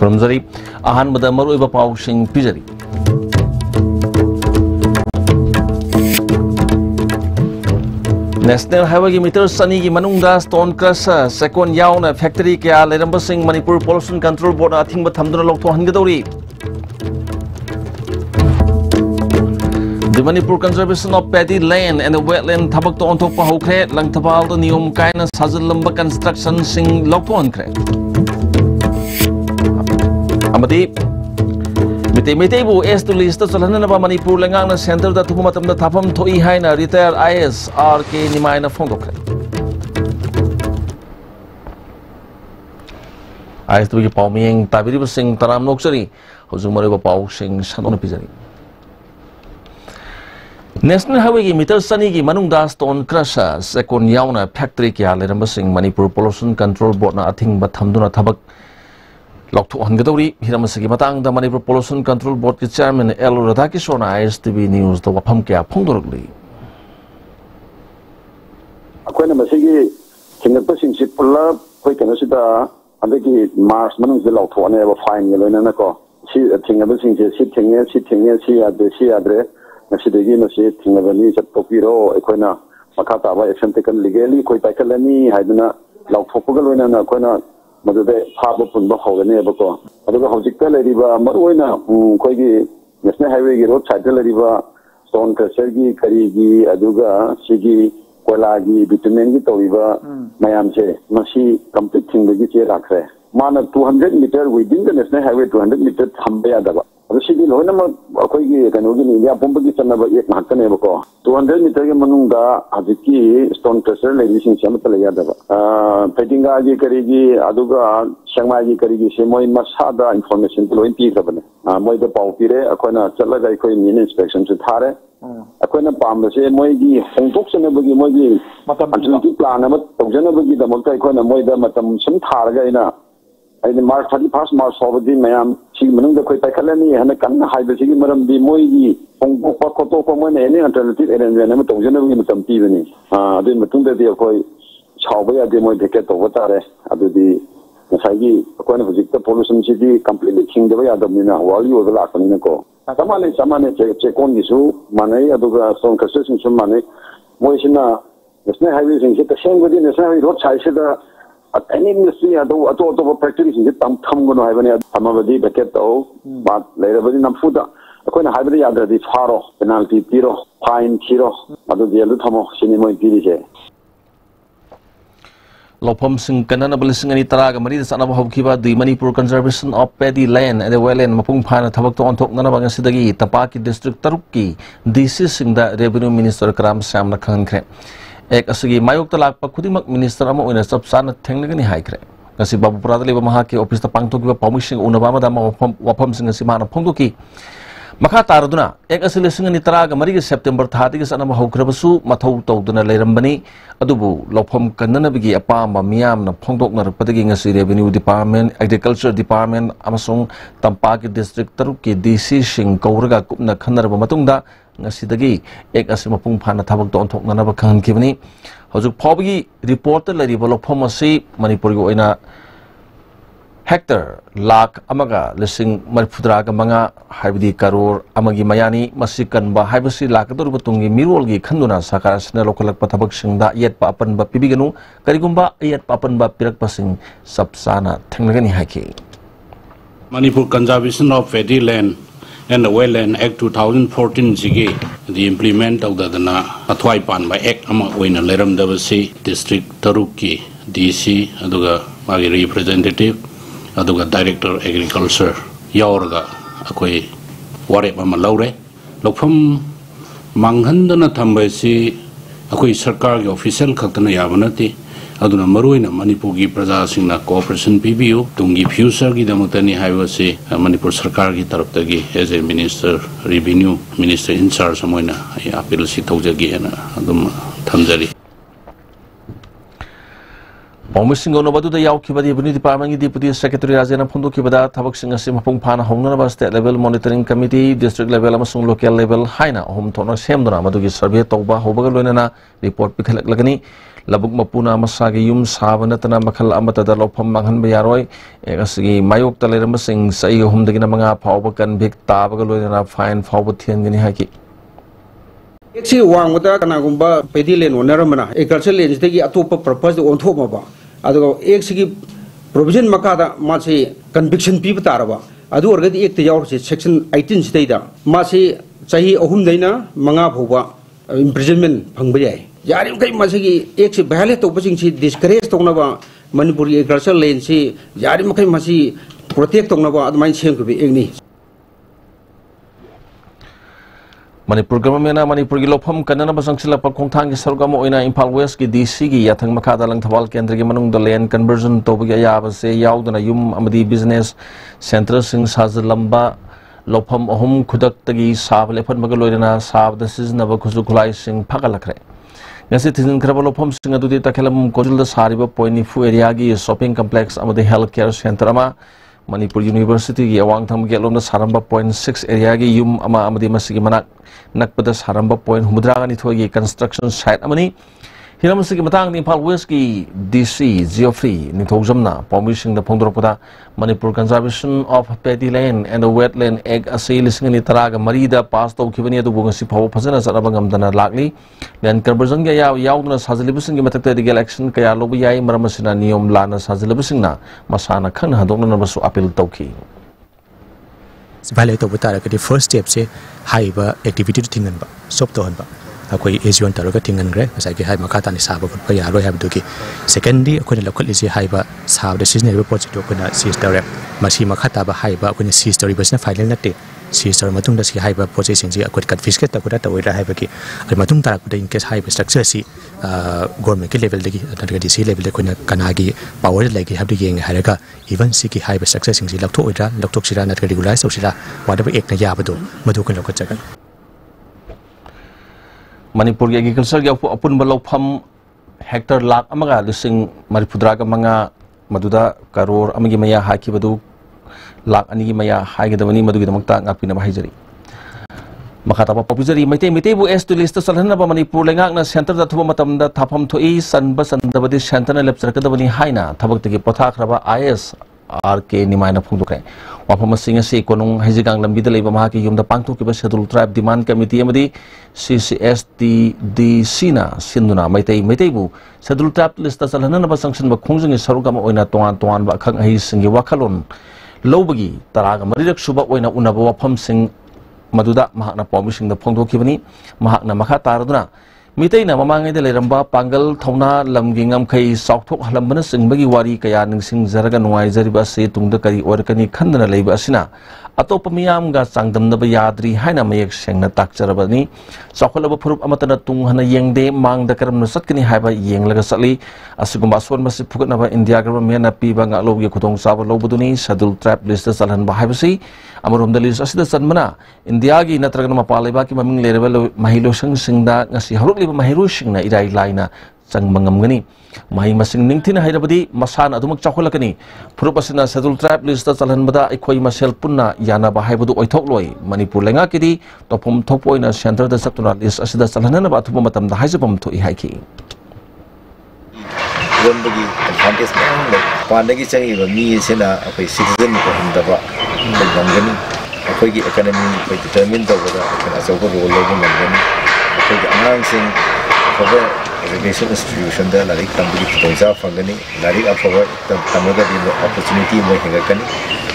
खुरमजरी अहानबदा मरुइबा पाउसिंग पिजरी नेशनल हाईवे की मीटर सनी की मनुंगदा स्टोन क्रशर सेकोन याउना फैक्ट्री क्या लेरंबसिंग मणिपुर पोल्यूशन कंट्रोल बोर्ड अथिंग थमदुना लौथोहनगदौरी The Manipur Conservation of Paddy Land and the Wetland Tabak to Ontok Pahokre, Langtabal to Nium Kaina Sazalamba Construction Sing Lokonkre. Amati Mitebu S to list of Solanaba Manipur Langana Center that Tumatam the Tapam Toi Haina retired IS RK Nimina Fondokre. IS to be Palming Tabiri Sing Taram Noxari, Hosumariba Pau Sing Shanona Pizari. National Highway की metre सनी की मनुंगदा stone crusher सेकोन याउना factory क्या लेरंबसिंग Manipur pollution control board ना अथिंग थमदुना थबक लौथोहनगदौरी हिरमसगी मतांगदा मणिपुर पोल्यूशन कंट्रोल बोर्ड के चेयरमैन एल राधाकिशोरना आईएसटीवी न्यूज द वफम क्या फोंदोरगली अखोइना मसिगी थिंगपसिंग सि पुल्ला कोइ कनसिदा अदगी मार्च मनुंग लौथोने अब फाइन गेलोइना को सि थिंगबसिंग सि थिंगे सि आद्रे Nasidagi nasi tinggalani chatopiro ekoina makata aba action taken legally koi paikalani haiduna lauthopagal oina na koina madude phaba punba hogane abako aduga hojikta leriba maruina koi gi national highway gi road side leriba stone crusher gi kari gi aduga sigi koila gi bitumen gi toriba mayam se masi complete thingagi che rakhre mana 200 meter within the national highway 200 meter thambe adaba Sidi loina ma akoi gi kanogi ni ya bomba gi chanaba ek hakane bako 200 meter ge manungda ajiki stone crusher le sing chama tala ya daba pedinga gi karigi aduga sangma gi karigi se moi masada information to loin pi sabane moi da pau pire akoina chala ga koi min inspection se thare akoina pam se moi gi hongtok chana bagi moi gi matam plan ama tawjana bagi da molta akoina moi da matam sum thar ga ina I March 31st March Sobadi Mayam, she Manunga Koipakalani and a Kana Hybrid Maram di Moigi, Hongo Pakoto, any alternative and then Tojana with some Tivani. Then Matunda de Koi, Chawaya de Moi Ticket of Watare, other the Sagi, a kind of Victor Pollution City, completely king the way out of Mina, while you were the last one in the go. Someone check on issue, money, Aduga, some construction, some money, Moishina, the snake highways in the same within the same roadside. Any industry ado factories is tam gono haibani amabadi bucket o but later badi namfuda akoina haibadi yadra di faro penalty tiro fine tiro adu dialu thamo sini moi tiri je Lopom sing kanana balising ani taraga mari sana ba hobkiba di Manipur Conservation of Paddy Land and the Wetland mapung phana thabak to onthok nana bang sidagi tapaki district tarukki DC singda revenue minister Kram Samna khankhre एक असगी मायोग तलाक पर खुदिमक minister अमा ओइना सबसान थेंगलगनि हाइख्रे गसि बाबुपुरादा लेबा महा के office ता पांगथोकिबा पाउमिसिंग उनबा मादा वफम सिंग असि माना फोंदोकी मखा तारदुना एक असलिसिंग नि तराग मरी के सेप्टेम्बर थादि के सनम हौख्रबसु मथौ तौदुना लेरंबनी अदुबु लौफम कन्ननबगी अपाम मियामना फोंदोकनरपदगी ngasi revenue department agriculture department अमसोंग तंपा के डिस्ट्रिक्ट तरुक के डीसी सिंग कौरगा कुपना खनरबा मतुंगदा ngasi ek asima pung phana thabak to onthok nana ba khan kibani hojuk phobgi report lari bolo phomasi manipur go ina hectare lakh amaga lising marfudra ga manga haibdi karor amagi mayani masikan ba haibasi lakh dur butungi mirol gi khanduna sakara sna lokalak pathabak singda yet pa apan ba pibiganu karigumba yet pa apan ba pirak pasing sabsana thenglagani haki Manipur Conservation of Paddy Land and the Wetland Act 2014 jige the implement of the athwai pan by act ama oina leram davasi district taruki DC aduga magi representative aduga director agriculture yaurga akoi warep ama laure lokpham manghandana thambasi akoi sarkar gi official khaktana yabanati aduna maruina Manipur gi praja singna cooperation PBU tungi future gi damutani haibasi Manipur sarkar gi tarapta gi as a minister revenue minister in charge samoina appeal si thojagi na adum thamjari Paumishing on Badu Yauki Department Deputy Secretary Azena Pundukibada, Tabak Singer Simapung Pana, Home State Level Monitoring Committee, District Level, Amasung Local Level, Haina, Home Tono Semdona, Madugi Survey, Toba, Hobagaluna, Report Pikalak Lagani, Labuk Mapuna, Masagi Yum, Savanatana, Makal Amata, Lopam Mangan Bayaroi, Egasi, Mayok Talamasing, Say Home the Ginamanga, Paubakan, Big Tabagaluna, Fine Forward Tiangani Haki. Eksi uang muda kana gumba pedilen oner mana agriculture lens degi atopa purpose on thoma ba adu eksi ki provision makada masi conviction pi bataraba adu orgadi ek te yaur section 18 state da masi chahi ahum daina manga bhoba imprisonment phangba yai yari kai masi ki eksi violate to pasing si discourage tongna ba Manipuri agriculture lens si yari makai masi protect tongna ba admain sem ko be ekni Manipur government Manipur ki lopam kanana basang sila pagkongtang ki sarugamo oina Impal West ki DC ki yathang makada lang thawal kendra ki manung land conversion to bagi ayaba se yaudana yum amadi business center sing lamba lopam ahum khudak tagi sab lephan magaloina sab da siznaba khusu khulai sing phagalakre ngasi thin kraba lopam sing adudi takhelam kojul da sariba poinifu area gi shopping complex amadi healthcare center ama Manipur University ki awang tham ge lomda saramba 0.6 area gi yum ama amadi masigi manak nakpada saramba 0.humudra ni thoi gi construction site amani hiram masigi matang ni Impal West ki DC Geoffrey ni thojamna permission da phongdorpada Manipur Conservation of Paddy Land and the Wetland Act ase lising ni taraga marida pass to khibani adu bungasi phaw phajana saraba ngamdana lakli land conversion ge yaudna sajalibusin gi matakta legal action kaya lobu yai maramasina niyom lana sajalibusinna masana khang hadongna basu appeal tawki violate of the first step say high activity to think and stop to hanba akoi asian taroga tingan gre asai ki high makata ni saba ko pa yaro have duki secondly akoi local is high ba sab the seasonal project ko na sister rep masi makata ba high ba ko ni sister bas na final na te sister matung da si high ba project sing ji akoi confiscate ta ko da toira high ba ki ai matung tarak da in case high structure si government ki level degi ataga DC level de ko na kanagi power like have to yeng haraga even si ki high structure sing ji lakto oira laktok sira na regularize so sira whatever ek na ya ba do madu ko lokot chagan Manipur ki agriculture ki apun balopam hectare lakh amaga lising maripudra ka mga maduda karor amagi maya haki badu lakh ani gi maya hagi damani madu gi damakta ngapina bahijari makata pa popujari maite bu es to list salhana ba Manipur lengak na center da thuba matam da thapam thoi san ba san da badi center na lepchar ka dabani haina thabak tagi pothak raba IS RK nimaina phungdukre wafam singa se konung hajigang lambi da leiba mahaki yumda pangthok ki ba schedule tribe demand committee amadi CCSDDC na sinduna maitei bu schedule tribe list da salhana na ba sanction ba khongjing sarugama oina toan ba khang hi singi wakhalon lobagi taraga marirak suba oina unaba wafam sing maduda mahakna permission da phongthokibani mahakna makha taraduna Mitai na mamangai de leramba pangal thona lamgingam kai saukthok halambana singbagi wari kaya ningsing zaraga nuai zariba se tungda kari orkani khandana leiba asina atop miyam ga sangdamna ba yadri haina mayek sengna takcharabani saukhalaba phurup amatana tunghana yengde mangda karamna satkani haiba yenglaga satli asigumba aswan masi phukatna ba India government na piba nga lobgi khutong saba lobuduni schedule trap list salhan ba haibasi amarom dalis asida sanmana India gi natragana mapalaiba ki maming lereba mahilo singda ngasi haruk mahiru singna irai laina sang mangamgani mahi masing ningthina hairabadi masana adumak chakhulakani phurupasina schedule tribe list chalhanbada ekhoi masel punna yana ba haibadu oithok loi Manipur lenga kidi topom thopoina center da satuna list asida chalhanana ba thuba matam da haijabam thoi haiki wonbagi advantage ma pandagi changi ba mi sena apai citizen ko hundaba ngangani apai gi economy ko determine to ba kana sobo role lo ngangani apai angangsing for education institution da larik tambudi poinsa fangani larik apawa tamaga di opportunity mo hingakani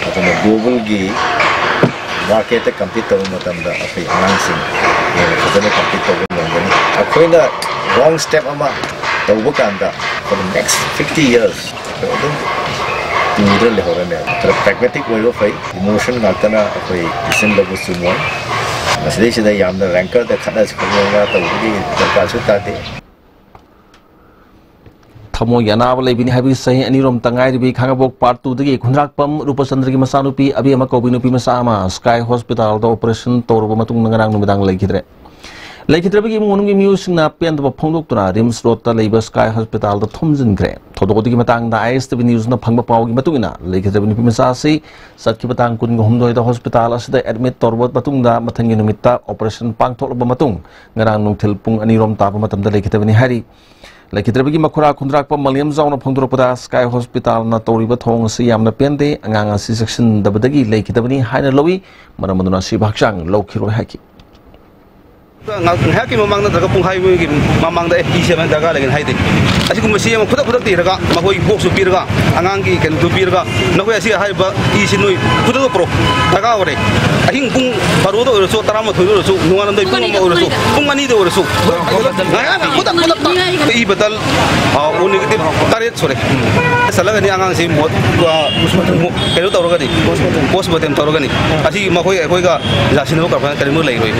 atama global gi market ta compete to matamda apai angangsing fazana compete to ngangani apai na wrong step ama tawba kanda for the next 50 years neutral le horane tra pragmatic way of emotion ngatana apai isin lagu sumwa masde sida yamna ranker da khada skholna tawgi darkar su tade thamo yanaba leibini habi sahi anirom tangai ribi khangabok part 2 dagi khundrak pam rupachandra gi masanupi abi ama kobinupi masama sky hospital da operation torba matung nangarang numidang leikidre लेखिद्रबी इमुंग म्यूसिंगना पेंदब फोंदोक्तुना RIMS रोडता लेबा Sky hospital दा थुमजिनग्रे थोदोगदगी मतंग दा ISTV news ना फंगबा पावगी मतुगिना लेखिद्रबी नुपी मसासी सत्की मतंग कुनग हुमदोय दा हॉस्पिटल असदा एडमिट तोरबत मतुंगदा मथंगी नुमित्ता ऑपरेशन पांगथोलब मतुंग ngarang nungthil pung anirom taba matamda lekhitebani hari lekhitrebagi makhura khundrakpa maliam zauna phongdoropada sky hospital na toriba thong si yamna pende angang asi section dabadagi lekhitebani haina lowi maramaduna si bhakchang lokhiroi haki ngaki mamang na daga pung hai mi mamang da FT7 daga lagin hai de asi kum si khuda khuda ti raga mahoi box su pirga angang ki ken tu pirga nakoi asi hai ba I sinui khuda pro daga ore ahing pung baru do so tarama thoiro so nuan dai pung ma ore so pung mani do ore so khuda khuda I badal o negative taret sore salaga ni angang si mot kero tawra ni post batem tawra ni asi mahoi koi ga jasin ho ka kare mu lai roi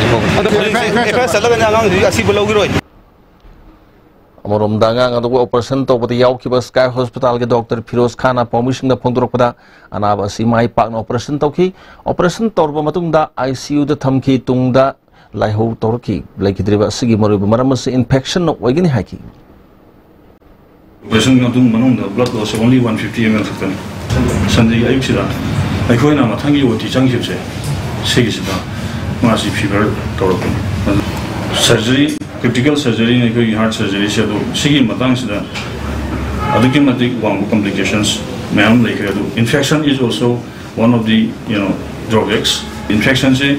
Amorom dangang adu operation to bati yaw ki sky hospital ke doctor Firoz Khan permission da phongdorok pada anaba si mai pak na operation to ki operation torba matung da ICU da thamki tungda laiho torki laikidriba sigi maru maram se infection no wagini haki operation matung manung da blood loss only 150 ml khatan sanji ayuk sida aikoi na mathangi oti changjib se segi sida masi fever torok surgery critical surgery ne ko heart surgery se do sigi matang sida adukimatic wang complications ma'am like infection is also one of the drawbacks infection se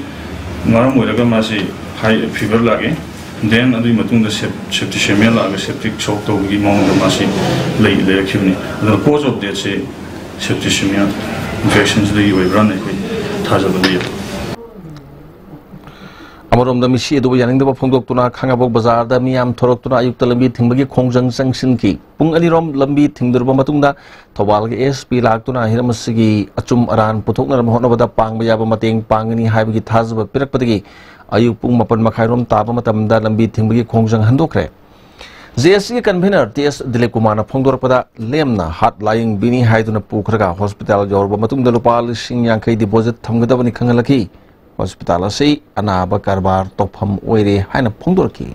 ngaram moiraga masi high fever lage then adu matung da septicemia lage septic shock to gi mong da masi le khibni the cause of death se septicemia infections the way run ne ko thajabani Amorom da misi edu yaning da phongdok tuna khangabok bazar da miyam thorok tuna ayuk ta lambi thingbagi khongjang sangsin ki pung anirom lambi thingdurba matungda thobal ge SP lak tuna hiramasigi achum aran puthokna mahona bada pangba yaba mateng pangani haibagi thazba pirakpadagi ayuk pung mapan makhairom taba matamda lambi thingbagi khongjang handokre JSC convener TS Dilip Kumar na phongdorpada lemna hat lying bini haiduna pukhraga hospital jorba matungda lupa lising yankai deposit thamgadabani khangalaki hospital asi anaba karbar topham oire haina phongdorki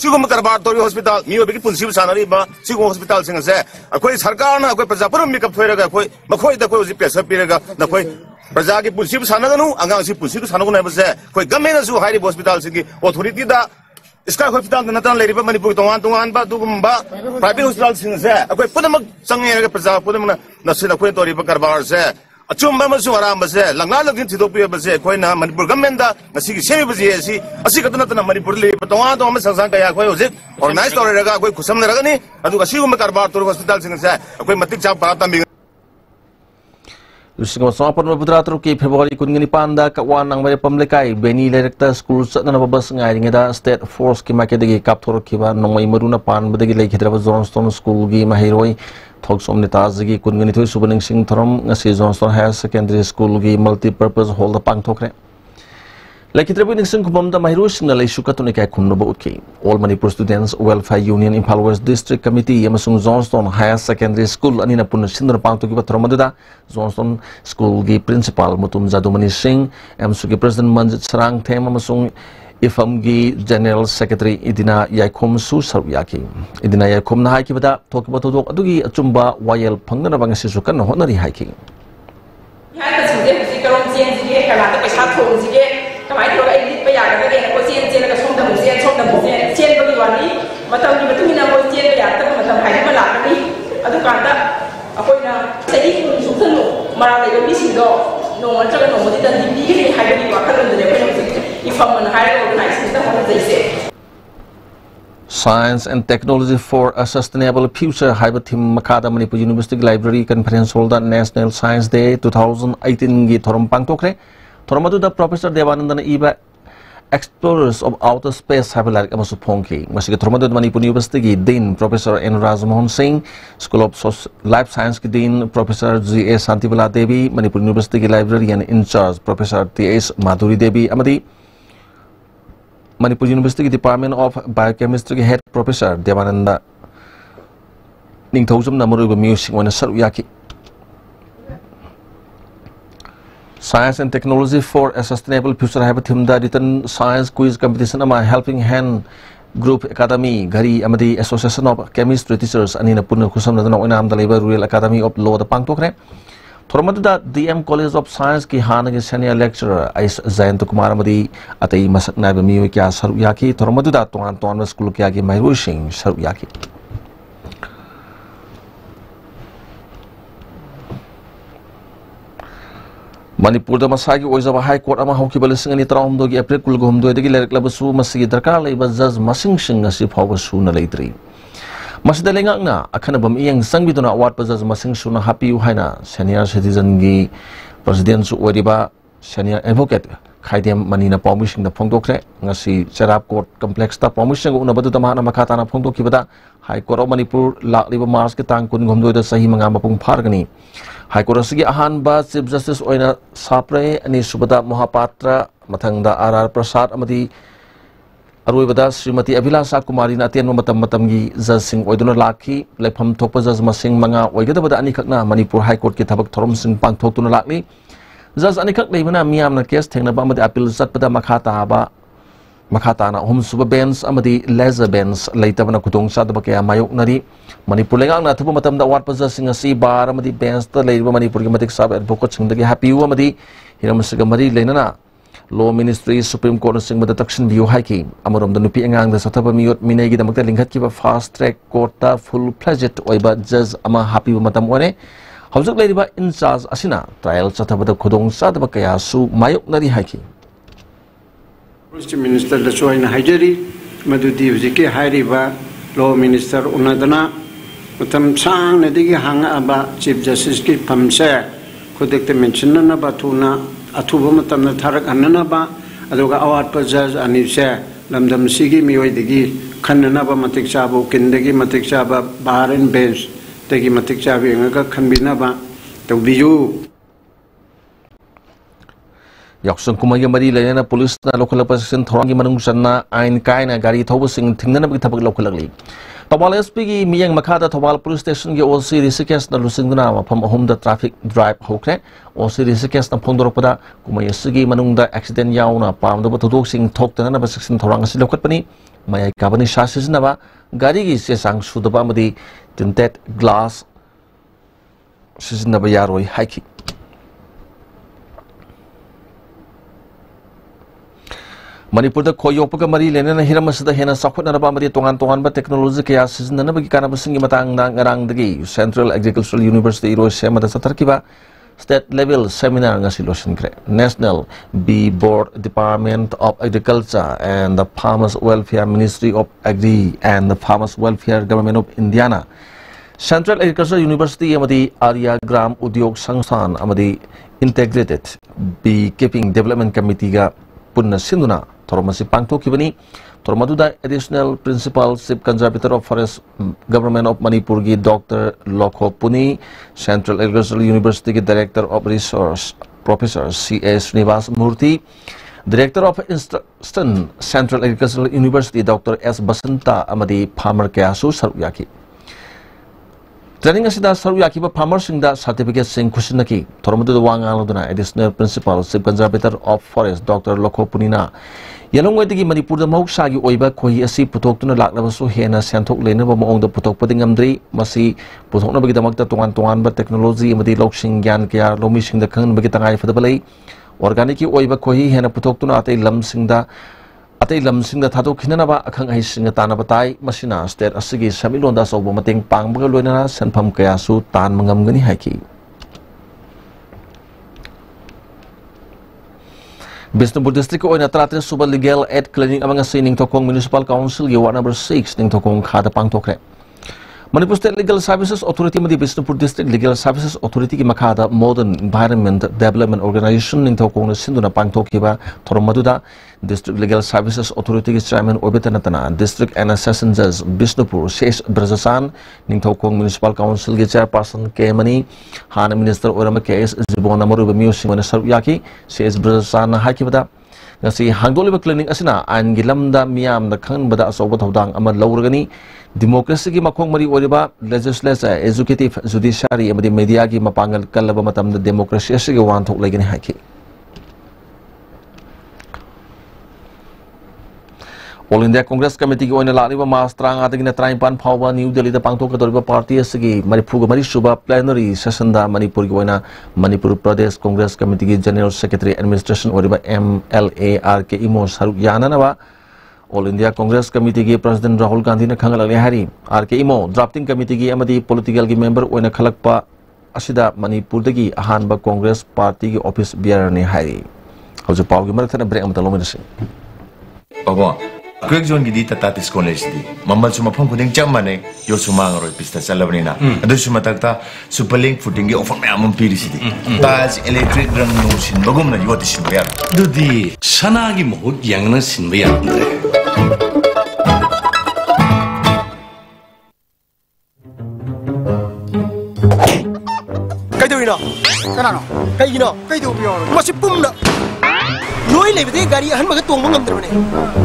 sigum karbar tori hospital mi obi punsi sanari ba sigum hospital singa se akoi sarkar na akoi prajapuram mi kap thoiraga akoi makhoi da koi pesa piraga na koi praja ki punsi sanaga nu angang si punsi sanagu na ba se koi gamen su hairi hospital singi authority da sky hospital na tan leriba manipur tongan ba dugumba private hospital singa se akoi punamak sange ga praja punamna na sina koi tori ba karbar se achumba masu aramba se langla lagin thidopi ba se koi na manipur government da ngasi ki semi baji asi asi katna tana manipur le tonga to ma sangsang kaya koi hojik organize tore raga koi khusam na raga ni adu kasi um karbar tor hospital sing se koi matik chap pa ta mi Lusing Sopan Putratur ki February kunngani panda kawan nang bare pamlekai beni director school satna babas ngai ringeda state force ki makedagi kapthor kiba nongmai maruna pan badagi lekhidra Johnston school gi mahiroi thoksom netazgi kunngani thoi subaning sing thorom ngasi Johnston higher secondary school gi multi purpose hall da pangthokre lekhidra bining sing khumam da mahiru singna leisu katuni kai khumno ba utki all Manipur students welfare union Imphal West district committee amasung Johnston higher secondary school anina punna sindra pangthoki ba thoromada Johnston school gi principal mutum Jadumani Singh amsugi president Manjit Sarang them amasung ifam gi general secretary idina yaikhom su sarwyaki idina yaikhom na haiki bada thoki ba thodok adugi achumba wayel phangna bang si su kan honari haiki hai ta sinde ji karom chen ji kala ta paisa thong ji kamai thro ga edit pa ya ga ge ko chen ga som da mu chen ba gi wani matam gi matu na mo chen ga ya ta matam hai ma la ni adu kan da akoi na sai ku su thanu mara da ga bi sin do no ma cha ga no mo di da di gi hai ga ni wa ka ron de ko ifam man hai organize ta ho dai se Science and Technology for a Sustainable Future haiba thim makada Manipur University Library Conference Hall da National Science Day 2018 gi thorom pangtokre thoromadu da Professor Devanandana iba Explorers of Outer Space haiba amasu phongki masigi thoromadu Manipur University gi Dean Professor N Rajmohan Singh School of Life Science gi Dean Professor G.A. Santibala Devi Manipur University gi Librarian in Charge Professor T.S. Madhuri Devi amadi Manipur University Department of Biochemistry Head Professor Devananda Ningthojum Namuru Music on a Saruyaki Science and Technology for a Sustainable Future have a theme that written science quiz competition ama Helping Hand Group Academy Gari Amadi Association of Chemistry Teachers Anina Puna Kusam na Inam Daliba Royal Academy of Law the Pangtokre Tormatuda DM College of Science ki Hanagi Senior Lecturer Ais Zayanto Kumar Amadi Atai Masak Nabi Miwikya Saruyaki Tormatuda Tuan School Kyagi Mairushing Saruyaki Manipur da masagi oizaba High Court ama hauki balising ani traum dogi April kulgum do degi lerek labasu masigi darkar laiba judge masing sing asi phawa su na leitri masida lengak na akhana bam iyang sangbi dona award pa judge masing su na happy haina senior citizen gi president su oriba senior advocate khaidem manina permission da phongdokre ngasi cherap court complex ta permission una badu tama na makata na phongdoki bada High Court of Manipur lakliba mars ke tang kun gomdoi da sahi manga mapung phargani High Court sigi ahan ba Chief Justice oina sapre ani subada Mohapatra mathangda RR Prasad amadi aruibada Srimati Abhilasha Kumari na atian matam gi judge sing oiduna lakhi lepham thokpa judge masing manga oigadabada ani khakna Manipur High Court ki thabak thorom sing pangthok tuna lakli judge ani khak leibana miyam na case thengna ba amadi appeal satpada makata na home suba bench amadi laser bench leitabana kutong sadaba kaya mayok nari Manipur lengang na thupa matam da award pa judge sing asi bar amadi bench ta leiba Manipur gi matik sab advocate sing dagi happy u amadi hiramasiga mari leinana Law Ministry Supreme Court sing mada takshin view haiki amarom da nupi engang da sathaba miyot minai gi damakta lingkhat ki ba fast track court ta full fledged oiba judge ama happy matam ore hawjak leiba in charge asina trial sathaba da khudong sadaba kaya su mayok nari haiki Minister da soina hajari madudi hujike hairiba Law Minister unadana matam sang nadigi hanga aba Chief Justice ki pamse khudekte mention na ba tuna athuba matam na tharak anna ba adoga award pa judge anise lamdam sigi mioi digi khanna ba matik chabo kindagi matik chaba bar and bench tegi matik chabi nga khanbina ba tawbiyu Yaksung kumaya mari lena police na local opposition thorangi manung sanna ain kai na gari thoba sing thingna bi thabak lokalagli Tawal SP gi miyang makhada Tawal police station gi OC Rishikesh na lusingduna mafam ahum da traffic drive hokre OC Rishikesh na phongdorpada kumaya sigi manung da accident yauna pamda thudok sing thoktana na section thorang asi lokatpani mayai kabani shasisna ba gari gi se sang sudaba amadi tinted glass sisna ba yaroi haiki Manipur da koyokpaga mari lena hiramasida hena sakhutna ba mari tongan ba technology kaya siznana bagi kana basingi matang na ngarang dagi Central Agricultural University iro sema da satarkiba state level seminar ngasi losin kre National Bee Board Department of Agriculture and the Farmers Welfare Ministry of Agri and the Farmers Welfare Government of Indiana Central Agricultural University amadi Arya Gram Udyog Sangsthan amadi Integrated Beekeeping Development Committee ga punna sinduna Tormasi Pangtokibani, Tormaduda Additional Principal Chief Conservator of Forest Government of Manipur gi Dr. Lokho Puni, Central Agricultural University gi Director of Research Professor C.A. Srinivas Murthy, Director of Eastern Central Agricultural University Dr. S. Basanta amadi Farmer Kayasu Saruyaki. Training asida Saruyaki ba farmer singda certificate sing khusinaki Tormadu wangaloduna Additional Principal Chief Conservator of Forest Dr. Lokho Punina Yalongwedagi Manipur da mahuksagi oiba koi asi putoktuna laklabasu hena senthok lenaba maongda putokpadi ngamdri masi putokna bagi damakta tongan ba technology amadi loksing gyan kya lomi singda khang bagi tangai fadabalai organic oiba koi hena putoktuna atei lamsingda thadok khinanaba akhang ai singa tanaba tai masina state asigi samilonda sobo mateng pangbaga loinana senpham kaya su tan mangamgani haiki Bisnupur District oina 33 suba legal aid cleaning amanga sining tokong Municipal Council gi ward number 6 ning tokong khada pangtokre Manipur State Legal Services Authority madi Bisnupur District Legal Services Authority ki makhada Modern Environment Development Organization ning tokong na sinduna pangtokiba thoromaduda District Legal Services Authority ki Chairman Obetanatana District and Assessment Judge Bisnupur Shesh Brajasan ning tokong Municipal Council ki Chairperson Kemani Hana Minister Orama KS Zibona Maruba Music Minister Yaki Shesh Brajasan hakibada ngasi hangdoliba cleaning asina an gilamda miyam da khan bada asoba thodang ama lawrgani democracy gi makhong mari oriba legislature executive judiciary amadi media gi mapangal kallaba matam da democracy asigi wan thok legani haki All India Congress Committee on the Laliba Mastrang ating na trying pan power New Delhi the Pangtok Katoriba Party Sigi Manipur Marishuba plenary session da Manipur Goina Manipur Pradesh Congress Committee General Secretary Administration Oriba MLARK Imo Saruk Yananaba All India Congress Committee President Rahul Gandhi na Kangalali Hari RK Imo Drafting Committee Amadi Political member Oina Kalakpa Asida Manipur Dagi Ahanba Congress Party Office Biarani Hari How's the power Marathon break am Talominasi Quick zone gidi Tatis College di. Mamal suma pang kuning jam mana yo suma ngaro pista salabrina. Ada suma takta superlink footing offer me amon piri sidi. Bas electric rang nusin bagum na yo tisin bayar. Dudi sanagi mohut yang na sin bayar andre. Kay doina. Kanano? Kay gino. Kay do biyo. Masih pum na. Noi lebih gari ahan magat tuang mengam terus ni.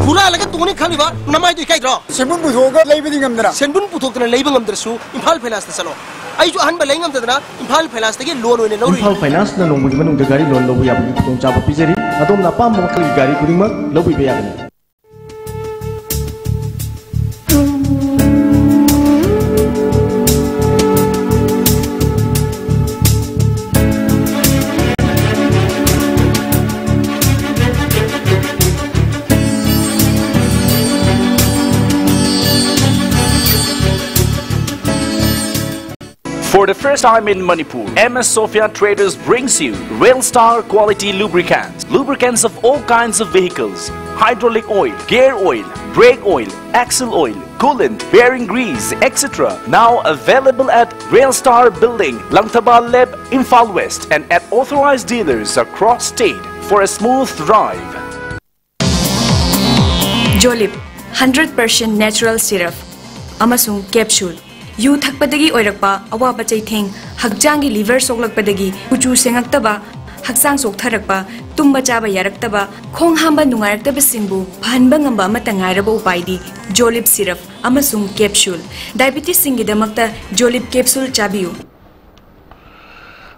Pura lagi tuang ni kali ba, nama itu ikai dro. Senbun putuk kan lebih tinggal terus. Senbun putuk terus lebih mengam terus. Impal finance terus lo. Ayo ahan balai mengam terus na. Impal finance tadi loan ni lalu. Impal finance na nunggu mana untuk gari loan lalu yang tuang capai pizeri. Atau napa mau kali gari kuning mak lalu bayar ni. For the first time in Manipur, MS Sophia Traders brings you Railstar quality lubricants. Lubricants of all kinds of vehicles. Hydraulic oil, gear oil, brake oil, axle oil, coolant, bearing grease, etc. Now available at Railstar Building, Langtabal Leb, Imphal West and at authorized dealers across state for a smooth drive. Jolip 100% natural syrup amasung capsule yu thakpadagi oirakpa awaba chaitheng hakjangi liver soklakpadagi uchu sengaktaba haksang soktharakpa tumba chaba yaraktaba khong hamba nungaraktaba singbu phanba ngamba amata ngairaba upaidi Jolip syrup amasung capsule diabetes singidamakta Jolip capsule chabiu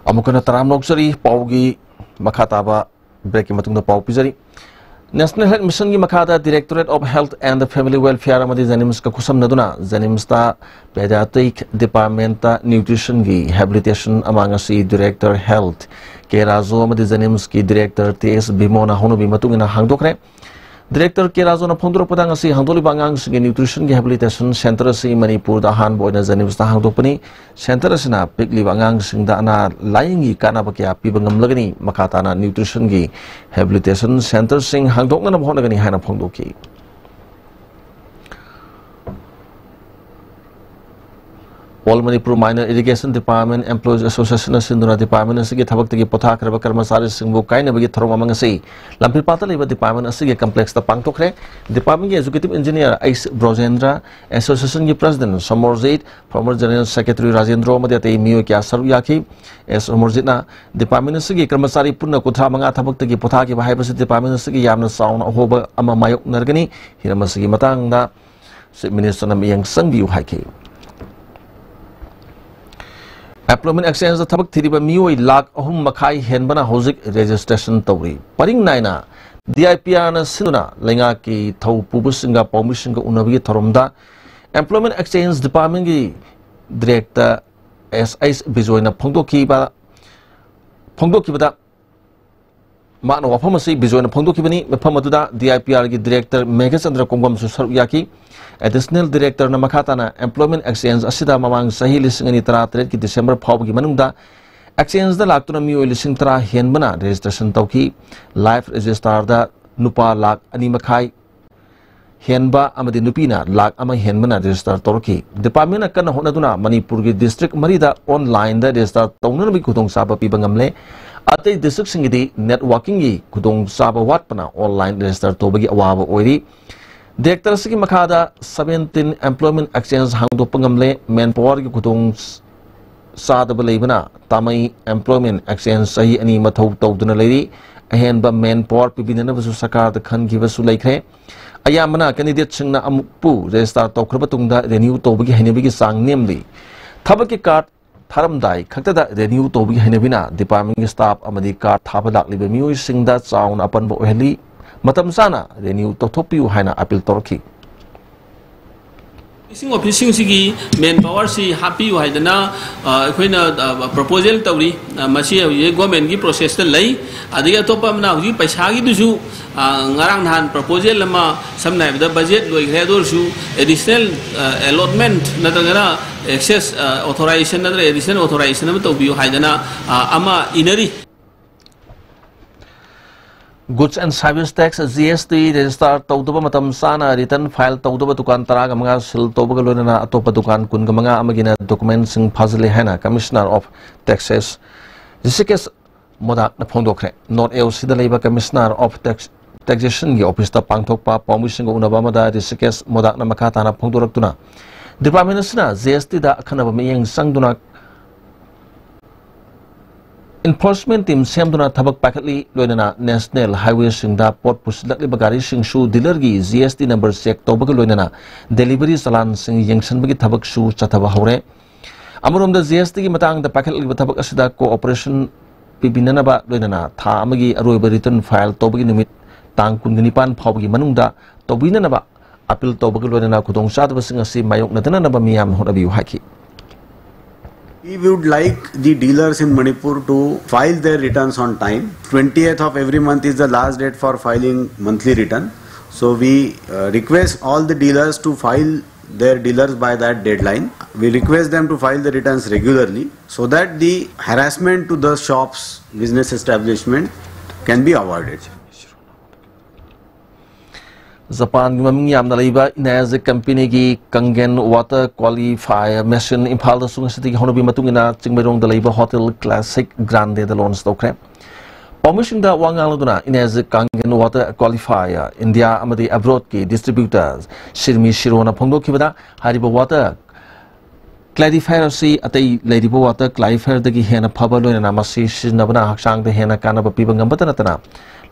amukana taram noksari paugi makataba break matungda pau pizari National Health Mission ki makada Directorate of Health and Family Welfare amadi Janims ka kusam naduna Janims ta Pediatric Department ta Nutrition ki Rehabilitation amanga si Director Health ke razo amadi Janims ki Director TS Bimona hono bimatungina hangdokre Director ke razo na phondro padang si hangdoli bangang si Nutrition ki Rehabilitation Center si Manipur da han boina Janims ta hangdokpani Center sina pikli bangang singda ana laingi kana bakya pibangam lagani makata na Nutrition ki Rehabilitation Center sing hangdok na bhona gani hana phongdoki All Manipur Minor Irrigation Department Employees Association Sinduna Department asigi thabak tagi potha kraba karmasari singbu kaina bagi tharom amang asi lampil pata leba department asigi complex ta pangtokre department ki executive engineer Ais Brojendra Association ki president Somorzit former general secretary Rajendra madate miyo kya saru yaki es Somorzit na department asigi karmasari punna kuthra manga thabak tagi potha ki bahai basi department asigi yamna sauna hoba ama mayok nargani hiramasigi matang da minister nam yang sangbiu haiki Employment Exchange thabak thiriba mioi lakh ahum makhai henbana hozik registration tawri paring naina DIPR na sinuna lenga ki thau pubusinga paumisinga unabi thoromda Employment Exchange Department ki Director SIS Bijoina phongdoki bada Mana wafamasi Bijoina phongdoki bani maphamatuda DIPR ki Director Megachandra Kongam su saru yaki Additional Director na makatana Employment Exchange asida mamang sahi lising ani tara ki December phawb ki manungda Exchange da laktuna mioi lising tara henbana registration tawki live register da nupa lak ani makhai henba amadi nupina lak ama henbana register torki department kana honaduna Manipur ki district marida online da register tawna bi khudong saba pibangamle atei district singidi networking gi khudong saba watpana online register tobagi awaba oiri Director sigi makada 17 Employment Exchange hangdo pangamle manpower ki kudong sadaba leibana tamai Employment Exchange sahi ani mathau tawduna leiri ahen ba manpower pibinana basu sakar da khan giba su laikre ayamana candidate singna ampu register tawkhra batungda renew tawbagi hainebigi sang nemli thabaki card tharamdai khaktada renew tawbagi hainebina department ki staff amadi card thabadak libe mioi singda chaun apan bo heli matam sana renew tothopiu haina appeal torki Sing officing sigi manpower si happy waidana koina proposal tawri masi ye government gi process ta lei adiga topa na hu paisa gi dusu ngarang han proposal lama samna da budget loi gredor su additional allotment na da access authorization na additional authorization na to bi haidana ama inari Goods and Service Tax GST register tawdaba matam sana return file tawdaba dukan taraga mga sil tawbaga loina atopa dukan kun ga mga amagina documents sing puzzle hena Commissioner of Taxes Jisikes modak na phongdokre North LC da leiba Commissioner of Taxation gi office ta pangthokpa pawmising unaba mada Jisikes modak na makata na phongdoraktuna Department sina GST da khanaba miyeng sangduna Enforcement team semduna thabak pakatli loinana National Highway singda port pusilakli bagari singsu dealer gi GST number check tawbaga loinana delivery salan sing yengsan bagi thabak su chathaba hore amarom da GST gi matang da pakatli thabak asida cooperation pibinana ba loinana tha amagi aroiba return file tawbagi nimit tang kungnipan phawgi manungda tawbinana ba appeal tawbaga loinana khudong chadaba sing asi mayok nadana ba miyam honabi haki We would like the dealers in Manipur to file their returns on time. 20th of every month is the last date for filing monthly return. So we request all the dealers to file their dealers by that deadline. We request them to file the returns regularly so that the harassment to the shops, business establishment can be avoided. Japan gi maming yamna leiba Inazik company gi Kangen water qualifier machine Impal da sung city gi honobi matungina chingmerong da leiba hotel classic grande da launch tokre permission da wangal duna Inazik Kangen water qualifier India amadi abroad ki distributors shirmi shirona phongdo kibada hariba water clarifier si atai leidibo water clarifier da gi hena phaba loina namasi sinabana haksang da hena kana ba piba ngambata natana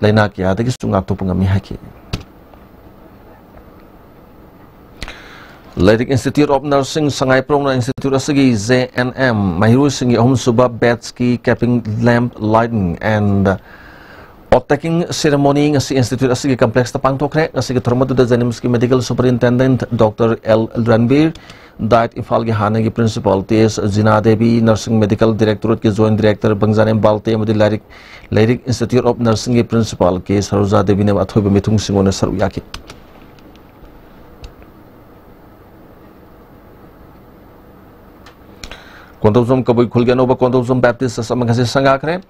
leina kya da gi sungak topungami haki Ladic Institute of Nursing Sangai Prongna Institute Asagi ZNM Mahiru Singi Om Suba Betsky Capping Lamp Lighting and Ottaking Ceremony Ngasi Institute Asagi Complex Tapang Tokre Asagi Tormatu da Zanimski Medical Superintendent Dr. L. Ranbir Diet Ifalgi Hanagi Principal T.S. Zina Devi Nursing Medical Directorate Ki Joint Director Bangzanem Balte Amadi Ladic Institute of Nursing Principal K. Saroja Devi Ne Athoiba Mithung Singone Saruyaki Kontozom Kabui Kulganova Kontozom Baptist Samangasi Sangakre,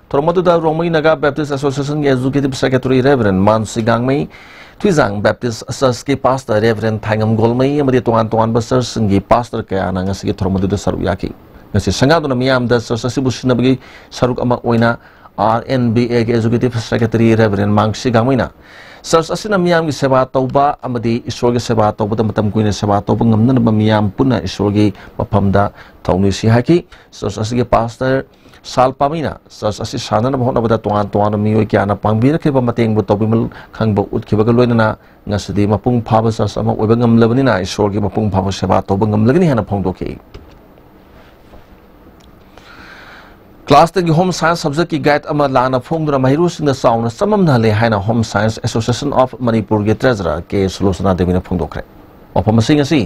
Tormoda Romi Naga Baptist Association Executive Secretary Reverend Mansi Gangmei, Twizang Baptist Saski Pastor Reverend Tangam Golmei, Amadituan Tuan Basar Singi Pastor Kayana Ngasiki Tormoda Saruyaki. Nasi Sangaduna Miam da Sasibushinabgi Saruk Ama Oina RNBA Executive Secretary Reverend Mansi Gangmina. Sars asina miyam gi seba tauba amadi isor gi seba tauba matam kuina seba tauba ngamna na miyam puna isor gi mapamda tauni si haki sars asigi pastor sal pamina sars asi sana na bahona bada tuan mioi kya na pangbira ke ba mateng bu taubimal khangba utki ba loina na ngasidi mapung phaba sars ama oiba ngamlabani na isor gi mapung phaba seba tauba ngamlagni hana phongdoki Class 10 Home Science subject ki guide ama lana phongduna mahiru singna sauna samamna le haina Home Science Association of Manipur ge treasurer ke Sulosana Devi na phongdokre opamasinga si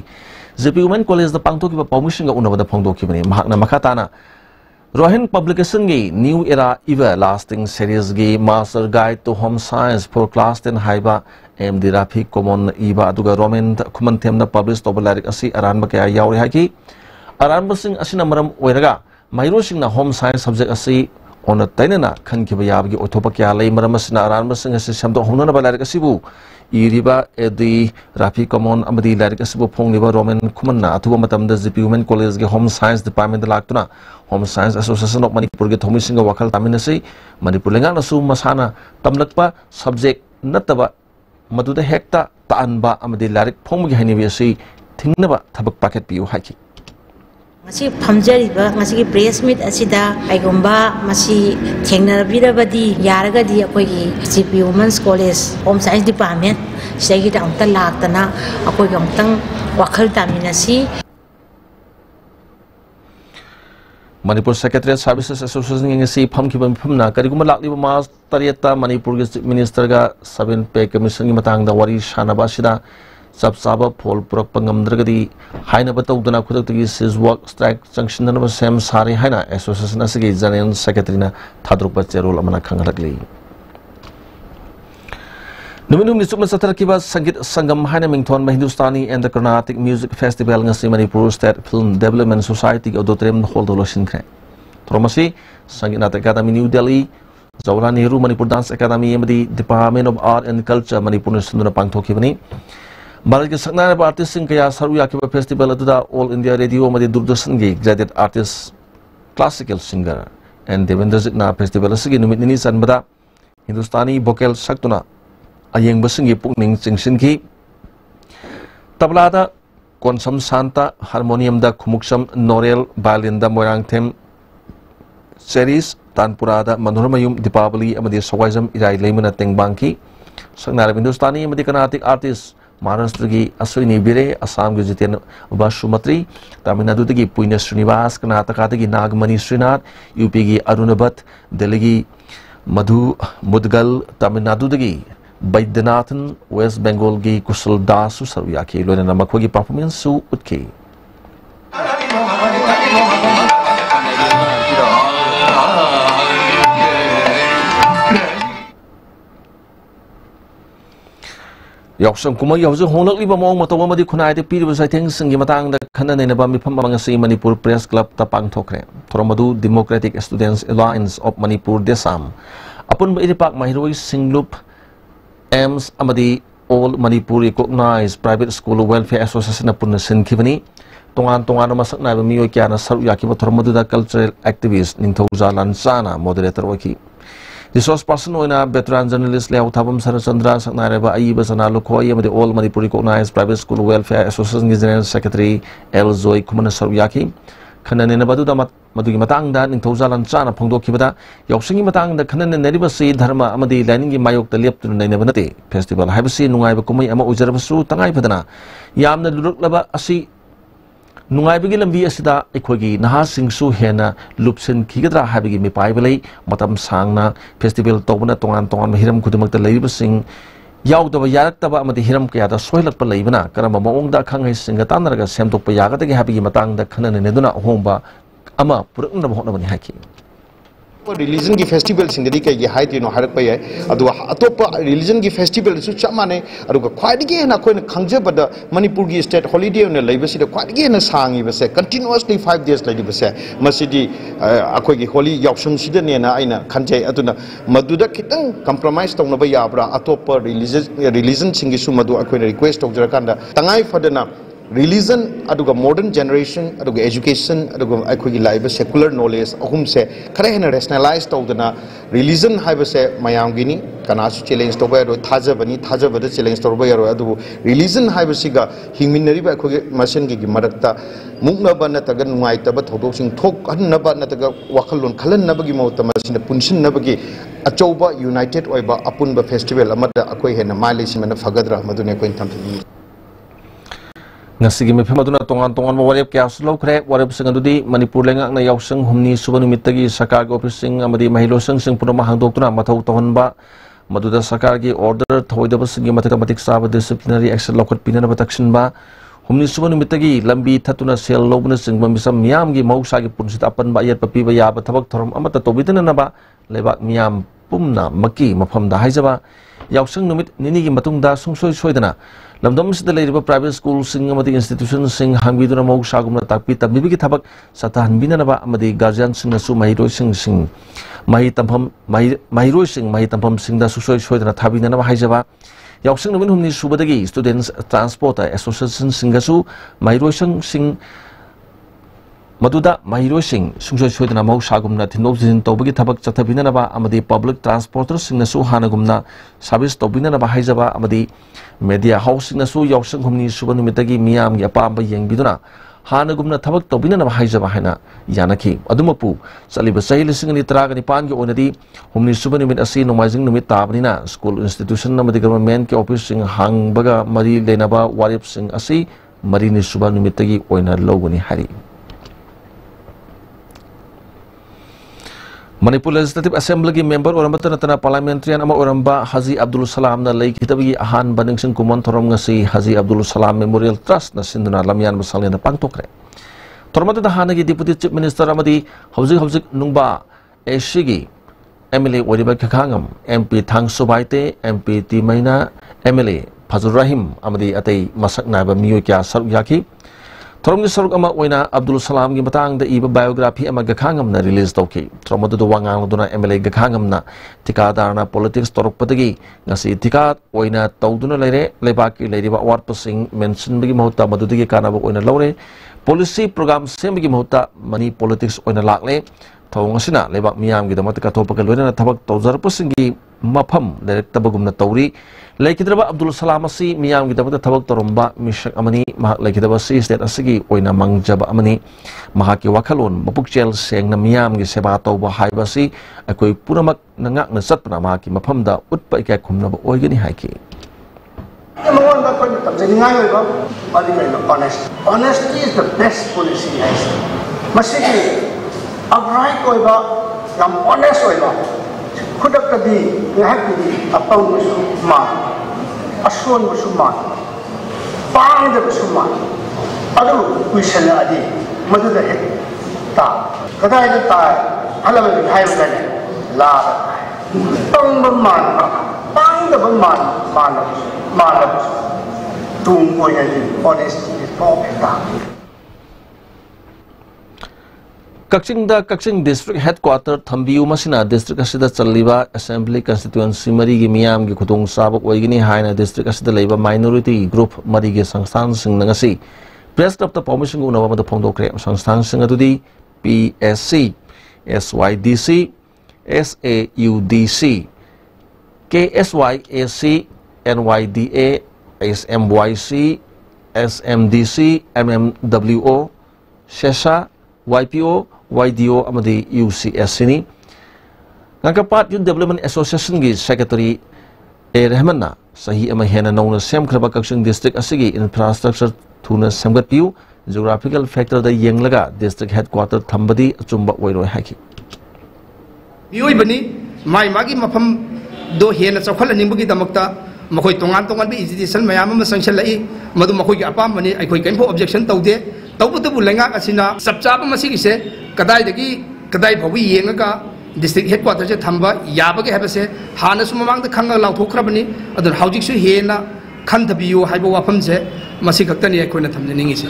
JP Women College da pangtoki ba permission ga unaba da phongdoki bani mahakna makatana Rohin Publication ge New Era Everlasting Series ge Master Guide to Home Science for Class 10 haiba MD Rafi Common iba aduga Roman Kumantem na publish tobalarik asi aranba kaya yauri haki aranba sing asina maram oiraga Mahiru singna Home Science subject asi ona tainana khankiba yabgi othopa kya lei maram asina aranba sing asi samdo homna balarik asibu iriba edi Rafi Common amadi larik asibu phongliba Roman Kumanna athuba matamda JP Women College ge Home Science Department laktuna Home Science Association of Manipur ge thomi singa wakal taminasi Manipur lenga nasu masana tamlakpa subject nataba maduda hekta taanba amadi larik phonggi hainibi asi thingnaba thabak paket piu haki Masi phamjariba masi press meet asida aigomba masi thengnarabirabadi yaragadi akoigi JP Women's College Home Science Department segi da amta laktana akoigi amtang wakhal taminasi Manipur Secretariat Services Association ngasi phamkiba mifamna kariguma lakliba mas tarieta Manipur ge Chief Minister ga 7 Pay Commission gi matang da wari shanaba sida sab saba phol purak pangamdragadi haina batawdana khudakti sis work strike sanction na sem sari haina association asigi General Secretary na thadrukpa cherol amana khangalakli Numinum ni sukna satarkiba Sangit Sangam haina mingthon Hindustani and the Carnatic Music Festival ngasi Manipur State Film Development Society ga auditorium hall doloshin kre Thromasi Sangit Natak Academy New Delhi Jawaharlal Nehru Manipur Dance Academy amadi Department of Art and Culture Manipur sunduna pangthokibani Bharat ke saknara artist sing kaya saru yakiba festival aduda All India Radio amadi Doordarshan gi graduate artist classical singer and Devendra Zikna festival asigi numit nini sanbada Hindustani vocal saktuna ayeng basingi pukning chingsinki tablada konsam santa harmonium da khumuksam norel violin da moirang them series tanpura da manoramayum dipavali amadi sawajam irai leimana tengbangki saknara Hindustani amadi Carnatic artist Maharashtra ki Aswini Bire, Assam ki Jiten Basumatri, Tamil Nadu ki Punya Srinivas, Karnataka ki Nagmani Srinath, UP ki Arunabat, Delhi ki Madhu Mudgal, Tamil Nadu ki Baidyanath, West Bengal ki Kusal Dasu Sarvyaki, Lona Namakwa ki performance su utki. Yaksam kuma yauzu honok liba mong matawa madi khunai de piriba saitheng singi matang da khana nei ba mifam mangasi Manipur Press Club ta pangthokre Thoromadu Democratic Students Alliance of Manipur Desam apun ba iripak mahiroi singlup AIMS amadi All Manipur Recognized Private School Welfare Association apun sin khibani tongan masak nai ba miyo kya na saru yakiba Thoromadu da cultural activist Ningthauja Lansana moderator waki Resource person oina veteran journalist Leo Thabam Sarachandra Saknareba Aiba Sana Lokoi amadi All Manipur Recognized Private School Welfare Association General Secretary L Zoy Kumana Saruyaki Khanane badu da madugi matang da Ningthauja Lansana phongdokhibada yausingi matang da khanane neribasi dharma amadi lining mayok da leptun nainabnate festival haibasi nungai ba kumai ama ujarabasu tangai phadana yamna luruklaba asi Nungai bagi lambi asida ekhoi naha singsu hena lupsin khigadra habigi mi paibalei matam sangna festival tobuna tongan hiram khudumakta leiba sing yaudaba yaraktaba amadi hiram kaya da soilakpa leibana karama maongda khangai singa tanaraga semtokpa yagadagi habigi matangda khanane neduna hongba ama purakna bhonabani haki religion की festival सिंगदी के ये height no Harak पे अदु अतोप religion की festival सु चमाने अदु ख्वाइदगी ना coin खंगजबद Manipur की स्टेट हॉलिडे ने लेबसिद ख्वाइदगी ना सांगी बसे continuously 5 days लेदि बसे मसिदी अखोय की होली यावसम सिद ने ना आइना खंजे अदुना मदुदा खितंग कंप्रोमाइज तौना बा याब्रा अतोप religion सिंगी सु मदु अखोय रिक्वेस्ट तौजरा कांदा तंगाई Fadna religion aduga modern generation aduga education aduga akhoi life secular knowledge ahum se khare hena rationalize tawdana religion haiba se mayam gini kana su challenge to bayro thajabani thajabada challenge to bayro adu religion haiba siga hingminari ba akhoi masen gi marakta mukna ba nataga nungai taba thodok sing thok hanna ba nataga wakhalon khalan na bagi mawta masina punsin na bagi achauba united oiba apun ba festival amada akhoi hena maile simana fagadra madune ko intam Ngasigi mi phema duna tongan warep kya slow kre warep singandudi Manipur lengak na yausang humni subanumitagi sakar gi office sing amadi mahilo sing purama hangdok tuna mathau tohon ba maduda sakar gi order thoidaba singi mathematic saba disciplinary action lokot pinana batakshin ba humni subanumitagi lambi thatuna sel lobna sing misam miyam gi mausa gi punsit apan ba yat papi ba ya ba thabak thorom amata tobitana na ba lebak miyam pumna maki mafam da haijaba yausang numit nini gi matungda sungsoi soidana Lamdom sida leiriba private school sing amadi institution sing hangbiduna mau sagumna takpi tabbi gi thabak satahan binana ba amadi guardian sing nasu mahiroi sing mahi tampam sing da susoi soidana thabinana ba haijaba yausing numin humni subadagi students transport association singasu mahiroi sing Maduda mahiroi sing sungsoi soidana mau sagumna thinok jin tobagi thabak chathabinana ba amadi public transporter sing nasu hanagumna service tobinana ba haijaba amadi media housing nasu yausang humni subanumitagi miyam gi apamba yengbiduna hanagumna thabak tobinana ba haijaba haina yanaki adumapu saliba sahi lising ni taraga ni pan gi onadi humni subanumit asi nomajing numit tabnina school institution namadi government ke office sing hangbaga mari lenaba warip sing asi mari ni subanumitagi oina loguni hari Manipur Legislative Assembly ki member orang betul nana parliamentarian ama orang ba Haji Abdul Salam na lay kita bagi ahan banding sing kumon thorom ngasi Haji Abdul Salam Memorial Trust na sinduna lamyan basalnya na pangtokre. Tormata da hanagi Deputy Chief Minister amadi hauzik nungba esigi MLA wadiba kakangam MP Thang Subaite MP Timaina MLA Fazul Rahim amadi atay masak na ba miyo kya saruk yaki. Torong saruk ama oina Abdul Salam gi matang da iba biography ama gakhangam na release tawki. Torong do wangang do na MLA gakhangam na tikadar na politics torok patagi ngasi tikat oina tawduna leire lebaki leiriba award pasing mention bagi mahuta madudigi kana ba oina lawre policy program sem bagi mahuta money politics oina lakle tawng asina lebak miyam gi damat ka topa ka loina thabak tawjar pasingi mafam direct tabagum na tawri Laikidaba Abdul Salam asi miyam kita dapat tabak toromba misak amani mahak laikidaba si state asigi oina mangjaba amani mahaki wakalon mapukchel seng na miyam gi seba tau bahai basi akoi puramak nangak nasat pana mahaki maphamda utpa ikai khumna ba oigani haiki Naman ba ko jadi ngai ba adi kai honest honesty is the best policy guys masigi upright koi ba yam honest koi ba Kudak tadi ngahak di apang musuma, aswan musuma, pang de musuma, aduh kuisan adi, madu dah ta, kadai dah ta, halam ni hai bukan la, pang berman, pang de berman, mana, tunggu yang honesty is perfect. Kakching district headquarter Thambiu masina district asida chaliba assembly constituency mari gi miyam gi khutung sabak oigini haina district asida leiba minority group mari gi sangstan sing nangasi press club ta permission gu nawa ma phongdokre sangstan sing adudi PSC SYDC SAUDC KSYAC NYDA SMYC SMDC MMWO SESA YPO YDO amadi UCS ini ngakapat Youth Development Association gi secretary Rahman na sahi ama hena nauna sem khraba kakshing district asigi infrastructure thuna semgat piu geographical factor da yenglaga district headquarter thambadi achumba oiroi haki mioi bani mai magi mafam do hena chakhal ningbugi damakta makhoi tongan bi institution mayam ma sanction lai madu makhoi gi apam bani aikoi kaimpo objection taude taubutu bulenga asina sabchaba masigi se kadai bhawi yenga district headquarters se thamba yabage habase hana sumamang da khanga lauthokrabani adun haujik su hena khantabiyu haiba wafam se masi khaktani akoina thamjaningi se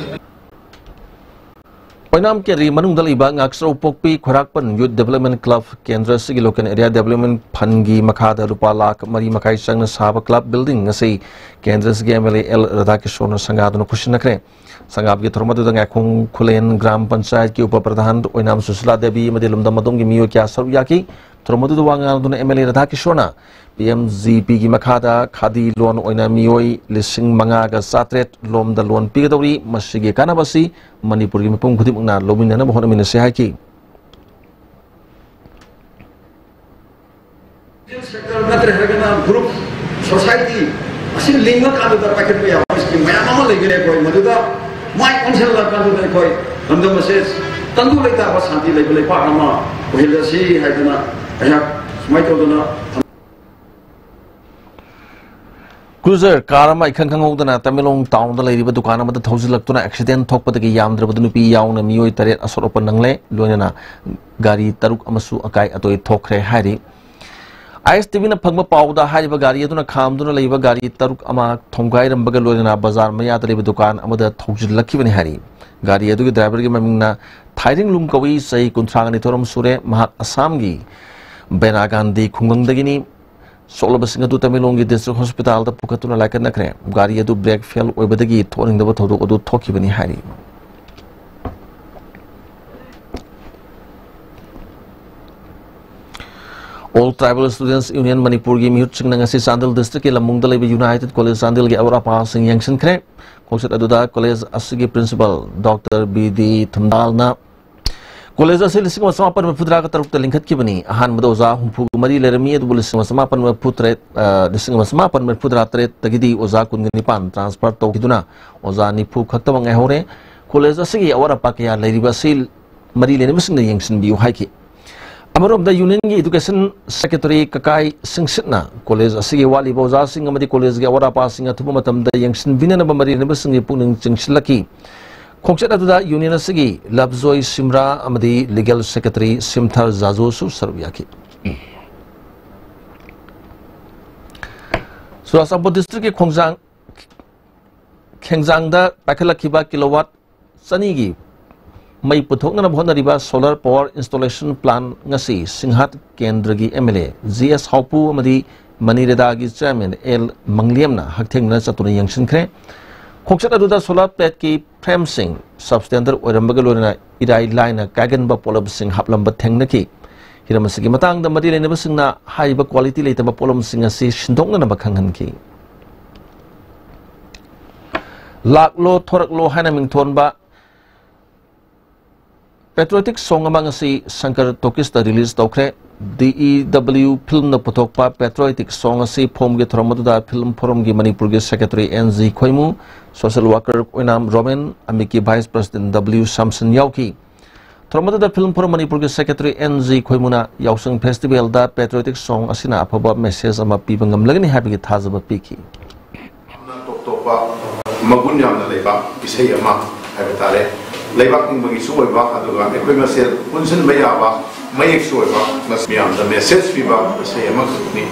Oinam keri manung daliba ngaksro pokpi khorakpan Youth Development Club Kendra sigi local area development phangi makhada rupa lakh mari makai sangna saba club building ngasi Kendra sigi MLA L Radhakishona sangaduna kushinakre Sangap ki thormadu dang akhung khulen gram panchayat ki upapradhan oinam Susila Devi madilum damadum ki miyo kya saru yaki thormadu wangal duna MLA Radhakishona PMGP ki makhada khadi loan oina miyoi lising manga ga satret lom da loan pi dawri masigi kanabasi Manipur ki mapung khudim na lomina na bahona mina se haki group society asin linga kadu da paket pe yawa iski maya mama legere koi maduda mai council la kadu da koi namda message tandu leita ba santi lebele pa ama ohila si haidana aya smai to dona Cruiser karama ikan kangogdana Tamilong town da leiriba dukan amada thaujilaktuna accident thokpadagi yamdrabadu nupi yauna miyoi taret asor opan nangle loinana gari taruk amasu akai atoi thokre hari ISTV na phagma pauda hariba gari aduna khamduna leiba gari taruk ama thonggai rambaga loina bazar maya tariba dukan amada thaujilakkibani hari gari adugi driver gi mamingna thairing lum kawi sai kuntrangani thoram sure mahak assam gi Bena Gandhi khungangdagini Solabasing adu Tamilong gi district hospital da pukatuna laikan nakre gari adu brake fail oibadagi thoring da thodu adu thokibani hari All Tribal Students Union Manipur gi mihut sing nangasi Sandal district ki lamung dalai United College Sandal gi awra passing yangshin kre koset aduda college asigi principal Dr. BD Thundal na college asili lising masamapan mapudra ka taruk talingkhat ki bani ahan madoza humpu mari lerami adu lising masamapan maputre lising masamapan mapudra tre tagidi oza kun nipan transfer to kiduna oza ni phu khatamang ai hore college asigi awra pakya leriba sil mari leni masing yangshin biu haiki अमरोम द union की education secretary ककाई सिंगसिटना college असिगे वाली बोजा सिंग अमदी college के अवरापा सिंग अथुब मतम द यंगसिन बिनन बमरी नब सिंग पुनिंग चिंगसिलकी खोंगचत अदुदा यूनियन असिगी लबजोय सिमरा अमदी लीगल सेक्रेटरी सिमथर जाजो सु सर्वियाकी सुरासाबो डिस्ट्रिक्ट के खोंगजांग खेंगजांग द पाखलखिबा किलोवाट सनी की मई पुथोकना होनरिबा solar power installation plan ngasi Singhat केंद्र की एमएलए जीएस हाउपू अमदी मनीरेदा की चेयरमैन एल मंगलियमना हकथेंगना चतुन यंगसिनख्रे खोंगचत अदुदा सोलर प्लेट की फ्रेम सिंग सबस्टैंडर्ड ओरमबग लोना इराई लाइन कागनबा पोलब सिंग हापलंब थेंगनकी हिरमसगी मतंग द मदी लेनब सिंगना हाइबा क्वालिटी लेतब पोलम सिंग असि शिंदोंगना बखंगनकी लाकलो थोरकलो हाना मिंगथोनबा पेट्रोटिक सॉन्ग अमंग असि शंकर टोकिस द रिलीज तौखरे DEW फिल्म न पुथोकपा पेट्रोटिक सॉन्ग असि फोम के थरमदुदा फिल्म फोरम की मणिपुर के secretary NG Khoimu social worker Oinam Romen अमिकी वाइस प्रेसिडेंट W सामसन याउकी थरमदुदा फिल्म फोरम मणिपुर के सेक्रेटरी NG खोइमुना याउसंग फेस्टिवल दा पेट्रोटिक सॉन्ग असिना अफबा मेसेज अमा पीबंगम लगनी हाबिगे थाजब पीकी तोपा मगुन यामना लेबा इसै अमा हाइबतारे लेबाक निंबगी सुबा अदुगा एकोइ मसेल पुनसन बयाबा मयेक सुबा मसमियाम द मेसेज पीबा इसै अमा खुनी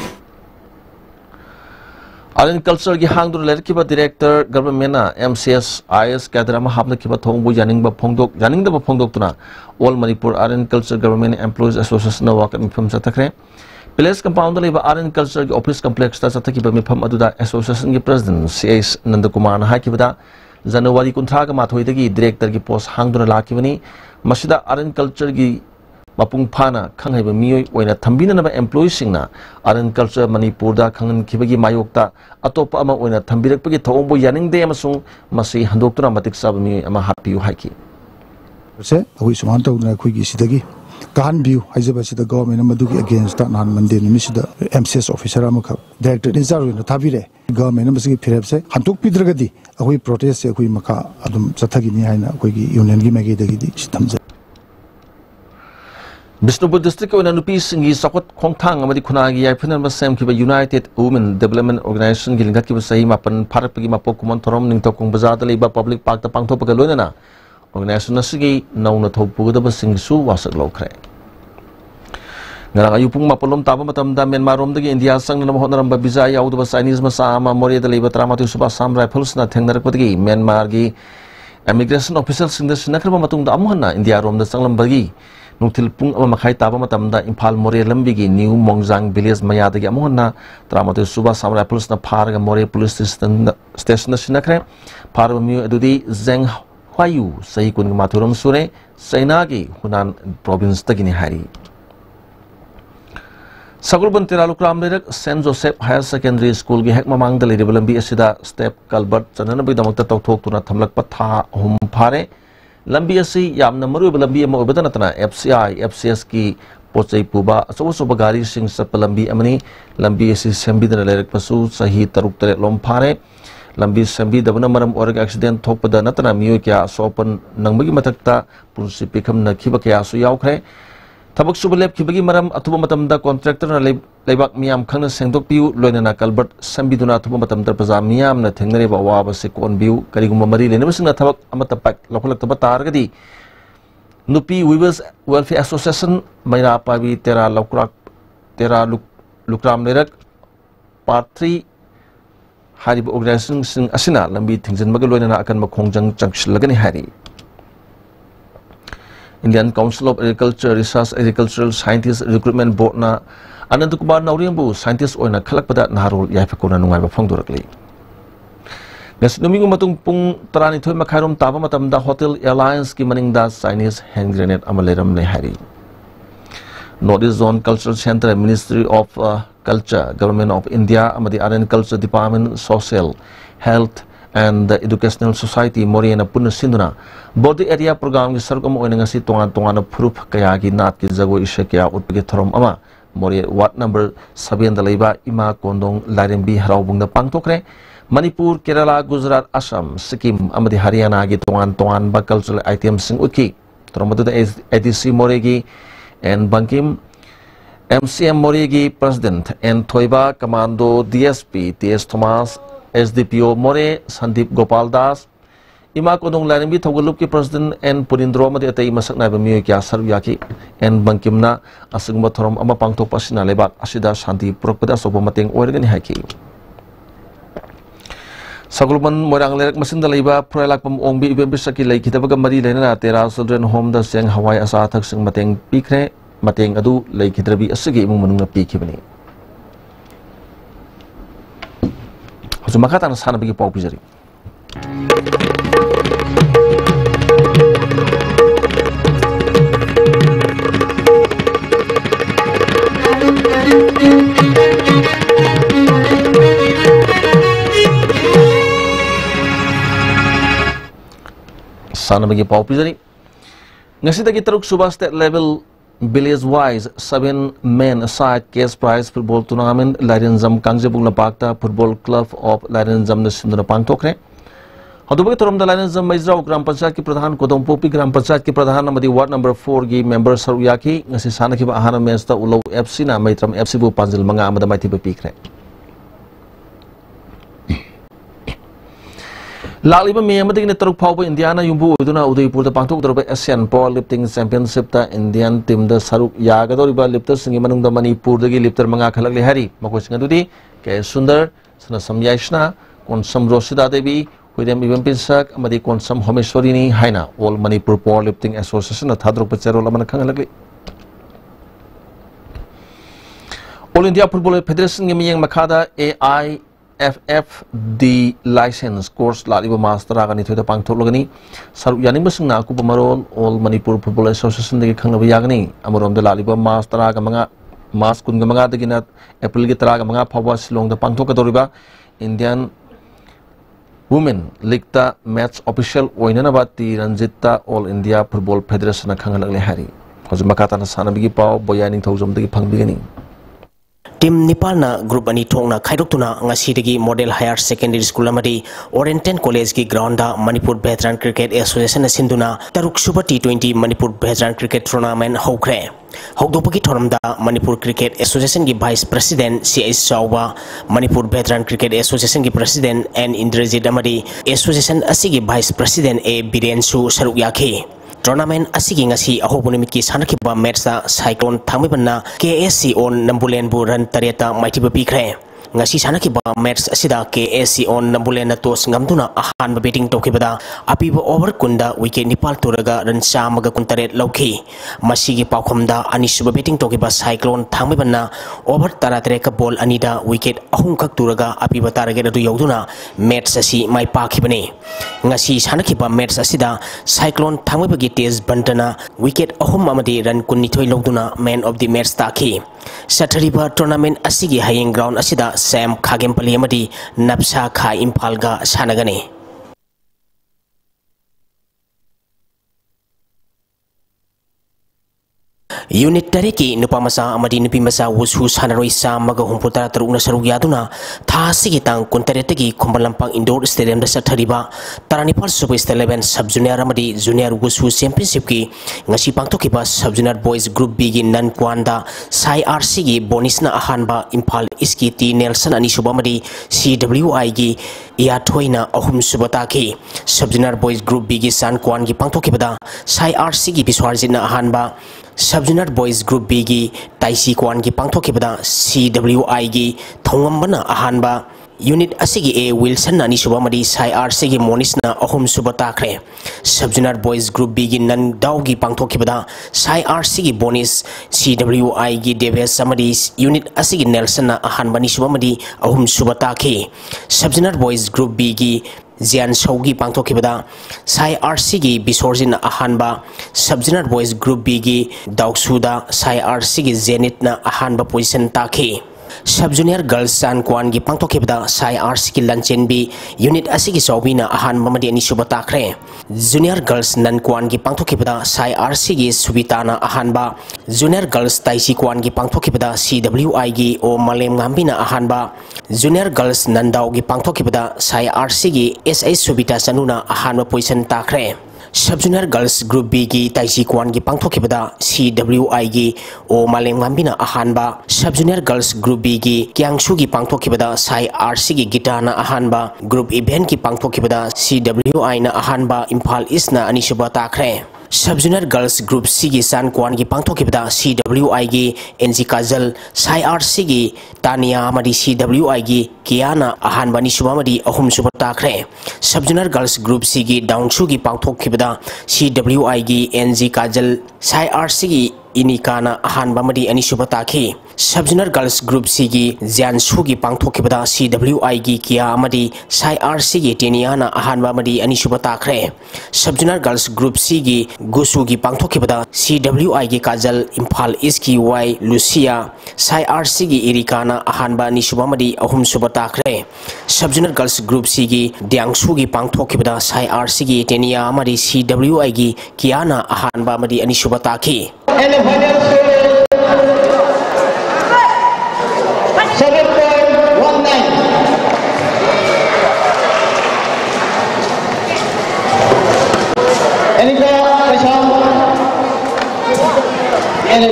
आर्ट एंड कल्चर की हांगदुर लेरकिबा director government MCS IS cadre अमा हाबना किबा थोंगबु यानिंगबा फोंगदोक्तुना all Manipur art and culture government employees association वाक मिफम चतखरे प्लेस कंपाउंड लेबा आर्ट एंड कल्चर की ऑफिस कॉम्प्लेक्स ता चतकिबा मिफम अदुदा एसोसिएशन की प्रेसिडेंट CS नंदकुमार ना हाकिबदा जनवरी 19 माथोइदगी डायरेक्टर की पोस्ट हांगदुना लाकिबनी मसिदा आर्ट एंड कल्चर की मपुंग फाना खंगैबा मियोय ओइना थंबिननबा एम्प्लॉयी सिंगना आर्ट एंड कल्चर मणिपुर दा खंगनखिबगी मायोक्ता अतोप अमा ओइना थंबिरकपगी थोंबो यानिंगदे अमसुंग मसि हंदोक्तुना मतिक सब मियोय अमा हापियु हाइकी से अखोई सुमान तौदना अखोई सिदगी कान व्यू हाइजबसिदा गवर्नमेंट मदुगी अगेंस्ट ता नान मंदे निमिसिदा MCS ऑफिसर अमख डायरेक्टर इंचार्ज न थाबिरे गवर्नमेंट मसगी फिरेब से हंतुक पिद्रगदी अखोई प्रोटेस्ट से अखोई मखा अदुम चथगिनी हाइना अखोई यूनियन की मेगेदगी सिथमजे बिष्णुपुर डिस्ट्रिक्ट ओना नुपी सिंगी सखत खोंथांग अमदी खुनागी याइफनन सेम किबा यूनाइटेड वुमेन डेवलपमेंट ऑर्गेनाइजेशन की लिंगत किबा सही मापन फारपगी मापो कुमन थोरम निंगतोकोंग बाजार दा लेबा पब्लिक पार्क दा पांगथोपगा लोइना ऑर्गेनाइजेशन असगी नौना थोपुगदब सिंगसु वासक लौखरे ngarang ayupung mapolom taba matam da Myanmar rom dagi India sang na honaram ba visa yaudba Chinese masa ama more da leba tramatu suba sam rifles na thengnarak padagi Myanmar gi immigration officials sing da sinakraba matung da amhana India rom da sanglam bagi nuktil pung ama makhai taba matam da Imphal more lambi gi New Mongjang village maya dagi amhana tramatu suba sam rifles na phar ga more police station na sinakre phar mi adudi Zeng Hwayu sahi kun ga mathuram sure Saina gi Hunan province tagini hari Sagulban Tiralugram Lirak St. Joseph Higher Secondary School की हेक ममांग दले रिबलंबी असिदा step कल्बर्ट चनन बि दमकता तौथोक तुना थमलक पथा हुम फारे लंबी असि यामना मरुब लंबी अम ओबदन तना FCI FCS की पोचै पुबा अचोसोब गारी सिंग सप लंबी अमनी लंबी असि सेंबिदन लेरक पसु सही तरुक तरे लोम फारे लंबी सेंबी दबन मरम ओरग एक्सीडेंट थोकपद नतना मियो क्या सोपन नंगबगी मथकता पुंसि पिखम नखिब क्या सु यावखरे थबक सुब लेपखिबगी मरम अथुब मतमदा कॉन्ट्रैक्टर लेबाक मियाम खंगना सेंदोकपियु लोइनना कल्बर्ट संबिदुना अथुब मतमदा प्रजा मियाम न थेंगनरेबा वाब से कोनबियु करिगुम मरी लेनबसिंगना थबक अमत पाक लखलक्तबा तारगदी नुपी वीवर्स वेलफेयर एसोसिएशन मैरा पाबी तेरा लुक्राम लेरक पार्ट 3 हारिब ऑर्गेनाइजेशन सिंग असिना लंबी थिंजनबग लोइनना अकन मखोंजंग चंगशिलगनी हारी Indian Council of Agriculture Research Agricultural Scientist Recruitment Board na Anand Kumar Nauriambu scientist oina khalakpada naharul yaifakona nungaiba phongdorakli Nesnumingu matung pung tarani thoi makhairom taba matamda Hotel Airlines ki maningda Chinese hand grenade amaleram le hari Northeast Zone Cultural Center Ministry of Culture Government of India amadi Arts and Culture Department Social Health and the Educational Society Moriana Puna Sinduna Body Area Program ki sargam oinangasi tongan proof kaya ki nat ki jago isha kya utpagi thorom ama Mori Ward number 7 da leiba Ima Kondong Lairembi Haraubung da pangtokre Manipur Kerala Gujarat Assam Sikkim amadi Haryana ki tongan ba cultural items sing uki Toromadu da ADC Moregi and Bankim MCM Mori gi President N Thoiba Commando DSP TS Thomas SDPO More Sandip Gopal Das Ima Kodong Lanimbi Thogalup ki President N Purindro Madi Atay Masak na Bamiyo Kya Saruyaki N Bangkimna Asing Mathorom Ama Pangtok Pasina Lebak Asida Shanti Prokpada Sopo Mating Oregon Haki Sagulman Morang Lerek Masinda Leba Prelak Pam Ongbi Ibisaki Lake Kitabaga Mari Lena Tera Children Home da Seng Hawaii Asa Thak Sing Mating Pikre Mating Adu Lake Kitrabi Asigi Munga Pikibani Makatan sana bagi pau pizari. Sana bagi pau pizari. Ngasi tagi teruk subah state level village wise 7 men aside case prize football tournament Larinzam Kangjabung Napakta Football Club of Larinzam Sinduna Pangtokre Hadubagi Toram Larinzam Maizrao Gram Panchayat ki Pradhan Kodongpopi Gram Panchayat ki Pradhan Namadi Ward number 4 ki member Saruyaki ngasi sana ki ahana mesta Ulau FC na Maitram FC bu Panjil Manga Amada Maiti Pikre Laliba May Amadi ni Taruk Pau Indiana Yumbu Uduna Udaipur the Pangtok Drobe Asian Power Lifting Championship ta Indian team the Saruk Yagadoriba lifters singi manung da Manipur dagi lifter mga khalagli hari mako singa dudi ke Sundar sana Samyashna Konsam Rosida Devi William Ibn Pinsak amadi Konsam Homeshwarini haina All Manipur Power Lifting Association na thadrok pachero lamana khangalagli All India Football Federation ngi miyang makada FFD license course laliba master agani thoida pangthok logani saru yaning basungna aku pamaron All Manipur Football Association degi khanglaba yagani amorom de laliba master aga manga mas kun ga manga degi na April gi tara ga manga phawa silong da pangthok ka doriba Indian Women League ta match official oinana bati Ranjita All India Football Federation na khanglagle hari hoje makata na sana bigi pau boyaning thojom degi phangbigani Tim Nipalna Group Ani Thongna Khaidokuna Ngasidagi Model Higher Secondary School Amadi Oriental College ki grounda Manipur Veteran Cricket Association Sinduna Taruk Super T20 Manipur Veteran Cricket Tournament Hokre Hokdopagi Thoramda Manipur Cricket Association ki Vice President C.S. Chauba Manipur Veteran Cricket Association ki President N. Indrajit Amadi Association Asigi Vice President A. Birensu Saruk Yaki Tournament asigi ngasi ahobu nimit ki sanakiba match da Cyclone thangmibanna KSC on Nambulen bu ran tareta maitiba pikre ngasi sanakiba match asida KSC on Nambulen na tos ngamduna ahan batting tokibada apiba over kunda wicket nipal turaga ran chamaga kuntaret lauki masigi paukhomda anisuba batting tokiba Cyclone thangmibanna over taratare ka ball anida wicket ahum khak turaga apiba target adu yauduna match asi mai pakhibani ngasi sanakiba match asida Cyclone thangmibagi tez bantana wicket ahum amadi run kunnithoi logduna man of the match taki sathariba tournament asigi hayeng ground asida Sam Khagempali amadi Napsa Kha Imphalga sanagani Unit Tariki Nupamasa Amadi Nupimasa Wusu Sanaroi Maga Humputa Taruna Saruyaduna Tha Sigitang Kuntaretagi Kumbalampang Indoor Stadium da Sathariba Taranipal Super 11 Sub Junior Amadi Junior Wusu Championship ki ngasi pangthokiba Sub Junior Boys Group B gi Nan Kwanda Sai RC gi Bonisna Ahanba Impal Iski T Nelson ani Subamadi CWI gi Ia Thoina Ahum Subataki Sub Junior Boys Group B gi San Kwan gi pangthokibada Sai RC gi Biswarjina Ahanba Sub Junior Boys Group B gi Taisi Kwan gi pangthokibada CWI gi Thongambana Ahanba Unit asigi A Wilson ani subamadi Sai RC gi Monisna ahum subatakre Sub Junior Boys Group B gi Nan Daw gi pangthokibada Sai RC gi Bonis CWI gi Deves samadi Unit asigi Nelson na ahanbani subamadi ahum subataki Sub Junior Boys Group B gi Zian Shaugi pangthokibada Sai RC gi Bisorjin ahanba Sub Junior Boys Group B gi Dauksuda Sai RC gi Zenit na ahanba position taki Sub Junior Girls San Kwan gi pangthokibada Sai RC ki Lanchen B Unit asigi Saubina ahanba madi ani subatakre Junior Girls Nan Kwan gi pangthokibada Sai RC gi Subitana ahanba Junior Girls Taisi Kwan gi pangthokibada CWI gi O Malem Ngambina ahanba Junior Girls Nandau gi pangthokibada Sai RC gi SA Subita Sanuna ahanba position takre सब junior girls group B की ताइजी क्वान की पांथोखिबदा CWI की ओ मालेम गांबीना अहानबा सब junior girls group B की क्यांगशु की पांथोखिबदा साई RC की गिटाना अहानबा ग्रुप इवेंट की पांथोखिबदा CWI ना अहानबा इम्फाल ईस्ट ना अनिशुबा ताखरे सब जूनियर गर्ल्स ग्रुप C की सान क्वान की पांथोखिबदा CWI की NG काजल साई RC की तानिया मरी CWI की कियाना अहानबा निशुबा मरी अहुम सुबा ताखरे सब जूनियर गर्ल्स ग्रुप C की डाउनशु की पांथोखिबदा CWI की NG काजल साई RC की इनिकाना अहानबा मरी अनिशुबा ताखी सब जूनियर गर्ल्स ग्रुप C की जियानशु की पांथोखिबदा CWI की किया मरी साई RC की टेनियाना अहानबा मरी अनिशुबा ताखरे सब जूनियर गर्ल्स ग्रुप C की गुसु की पांथोखिबदा CWI की काजल इम्फाल ईस्ट की वाई लुसिया साई RC की इरिकाना अहानबा अनिशुबा मरी अहुम सुबा ताखरे सब जूनियर गर्ल्स ग्रुप C की दियांगशु की पांथोखिबदा साई RC की टेनिया मरी CWI की कियाना अहानबा मरी अनिशुबा ताखी and the final score 7.19. Anika Pasham and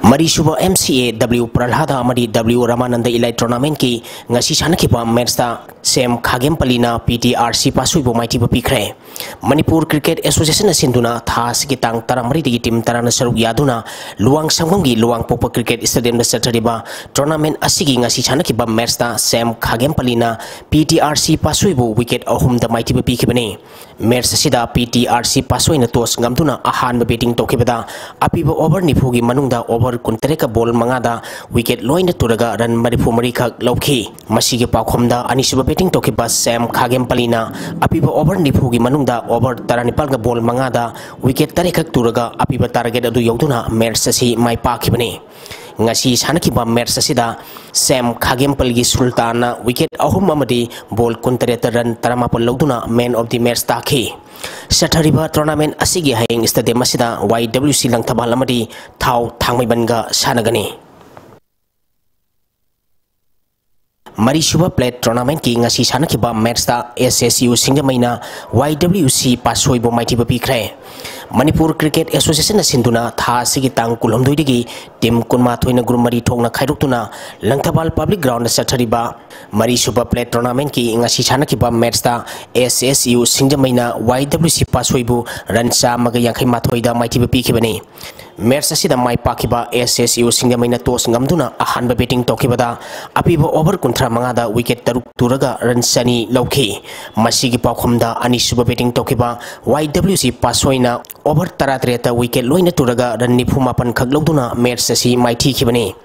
मरीशुबा MCA W Pralhada Amadi W Ramananda Ilai Tournament की ngasi sanakhiba match da Sem Khagempalina PTRC Pasuibo Maiti Pikre Manipur Cricket Association Sinduna Thas Kitang Taramari di tim Tarana Saruk Yaduna Luang Sanggongi Luang Popo Cricket Stadium da Satariba Tournament asigi ngasi sanakhiba match da Sem Khagempalina PTRC Pasuibo wicket ahum da Maiti Pikibane match sida PTRC Pasuina tos ngamduna ahan batting tokibada apiba over nipugi manungda over kuntere ka ball mangada wicket loina turaga run marifu mari khak lauki masige pakhomda anisuba batting tokiba Sam Khagempalina apiba over nipugi manungda over taranipal ka ball mangada wicket tare khak turaga apiba target adu yauduna match sasi mai pakibane ngasi sanakhiba match asida Sam Khagempal gi Sultana wicket ahum amadi ball kuntere run taramapal lauduna man of the match takhi Sathariba tournament asigi hayeng stadium asida YWC langthabal amadi thau thangmaibanga sanagani Marishuba Plate Tournament ki ngasi sanakhiba match da SSU Singjamaina YWC Pasoibo Maitiba Pikre Manipur Cricket Association Sinduna Tha Sigi Tang Kulomdoidigi Tim Kunma Thoina Grumari Thongna Khairukuna Langthabal Public Ground Sathariba Marishuba Plate Tournament ki ngasi sanakhiba match da SSU Singjamaina YWC Pasoibu Ransa Maga Yankhai Mathoida Maitiba Pikibani match asida mai pakiba SSU Singjamaina tos ngamduna ahanba batting tokibada apiba over kuntra mangada wicket taruk turaga run sani lauki masigi pakhomda anisuba batting tokiba YWC Pasoina over taratreta wicket loina turaga run nipumapan khagloduna match asi mai thikibani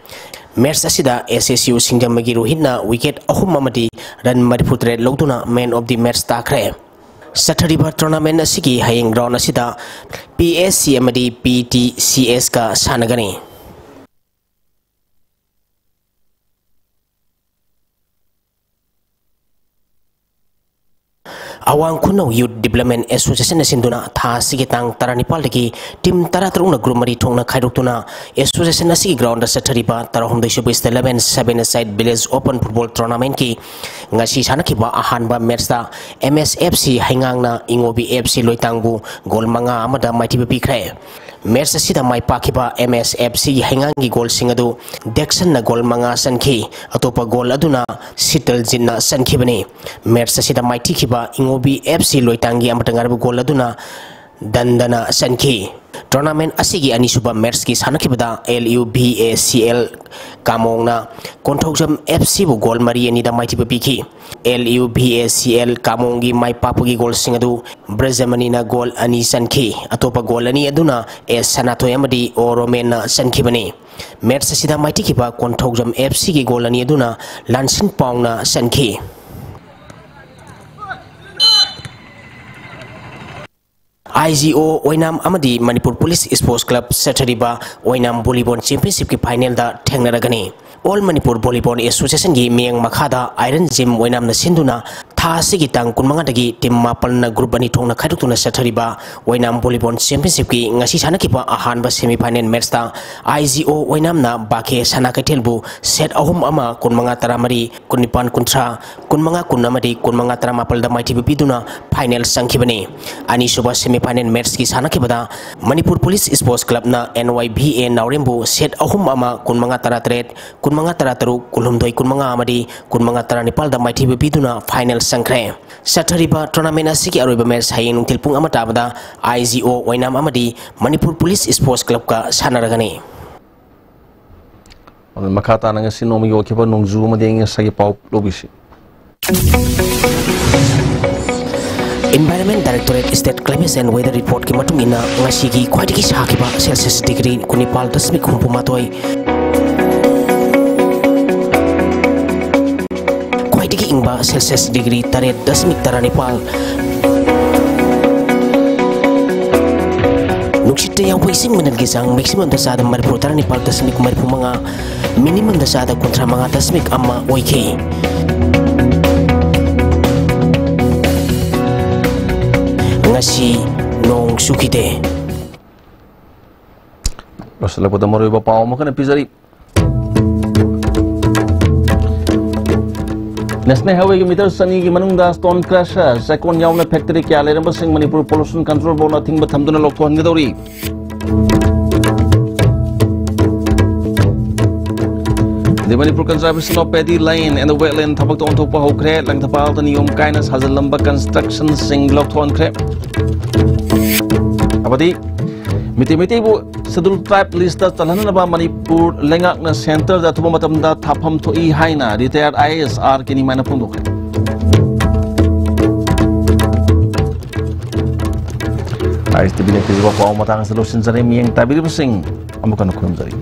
match asida SSU Singjamagi Rohitna wicket ahum amadi run marifutre loduna man of the match takre Sathariba tournament asigi hayeng round asida PSC amadi PTCS ka sanagani Awang Kuno Youth Development Association Sinduna Tha Sigi Tang Taranipal dagi Tim Taratruna Grumari Thongna Khairukuna Association Asigi Ground Sathariba Tarahum Deshubu 11-7 side Village Open Football Tournament ki ngasi sanakhiba ahanba match da MSFC Haingangna Ingobi FC Loitangbu gol manga amada maitiba pikre match asida mai pakiba MSFC Haingangi gol singadu Dexon na gol manga sankhi atopa gol aduna Sital Jinna sankhibani match asida mai tikhiba Ingobi FC Loitangi amata ngarbu gol aduna Dandana sankhi tournament asigi anisuba match ki sanakibada LUBACL Kamongna Konthojam FC bu gol mari ani da maitiba piki LUBACL Kamongi mai papugi gol singadu Brazamani na gol ani sankhi atopa gol ani aduna Sanato amadi Oromena sankhibani match asida maitikiba Konthojam FC ki gol ani aduna Lansin Pongna sankhi IGO Oinam Amadi Manipur Police Sports Club Sathariba Oinam Volleyball Championship ki final da thengnaragani All Manipur Volleyball Association gi miyang makhada Iron Gym Oinam na sinduna था सिगी तांग कुनमंगादगी team मापलना group अनि थोंना खाइदुक्तुना सथरिबा ओइनाम भलिबॉल championship की ngasi sanakibा ahanba semi-final match ta IGO oinamna bake sana kaithelbu set ahum ama kunmanga taramari kunipan kuntra kunmanga kunamari kunmanga taramapal da maiti biduna final sangkhibani ani suba semi-final match ki sanakibada Manipur Police Sports Club na NYBA Naurembu set ahum ama kunmanga taratret kunmanga tarataru kulhumdoi kunmanga amadi kunmanga taranipal da maiti biduna final sangkhre sathariba tournament asiki aroiba match hayeng nungtil pung ama tabada IGO oinam amadi Manipur Police Sports Club ka sanaragani makata nang sinomi yo kiba nongju madeng sagi pau lobisi Environment Directorate State Climate and Weather Report ki matungina ngasi gi khwaidagi sakiba Celsius degree kunipal dasmik humpumatoi khwaidagi ingba Celsius degree taret dasmik taranipal Nuksite yang poising menan gisang maximum dasada maripur taranipal dasmik maripur manga minimum dasada kontra manga dasmik amma oike ngasi nong sukite Basala pada moro iba pao makan pizari National Highway ki meter sani ki manungda stone crusher second yauna factory kya le ramba sing Manipur Pollution Control Board na thingba thamduna lokko hange dori The Manipur Conservation of Paddy Lane and the Wetland thabak to onthokpa hokre langthapal ta niyom kaina sajalamba construction sing lokthon kre abadi miti bu schedule tribe list ta chalhanaba Manipur lengak na center da thuba matamda thapam thoi haina retired ISR kini mana pundok ISTB ne kizwa pa matang solution jare mieng tabiri sing amukan khum jari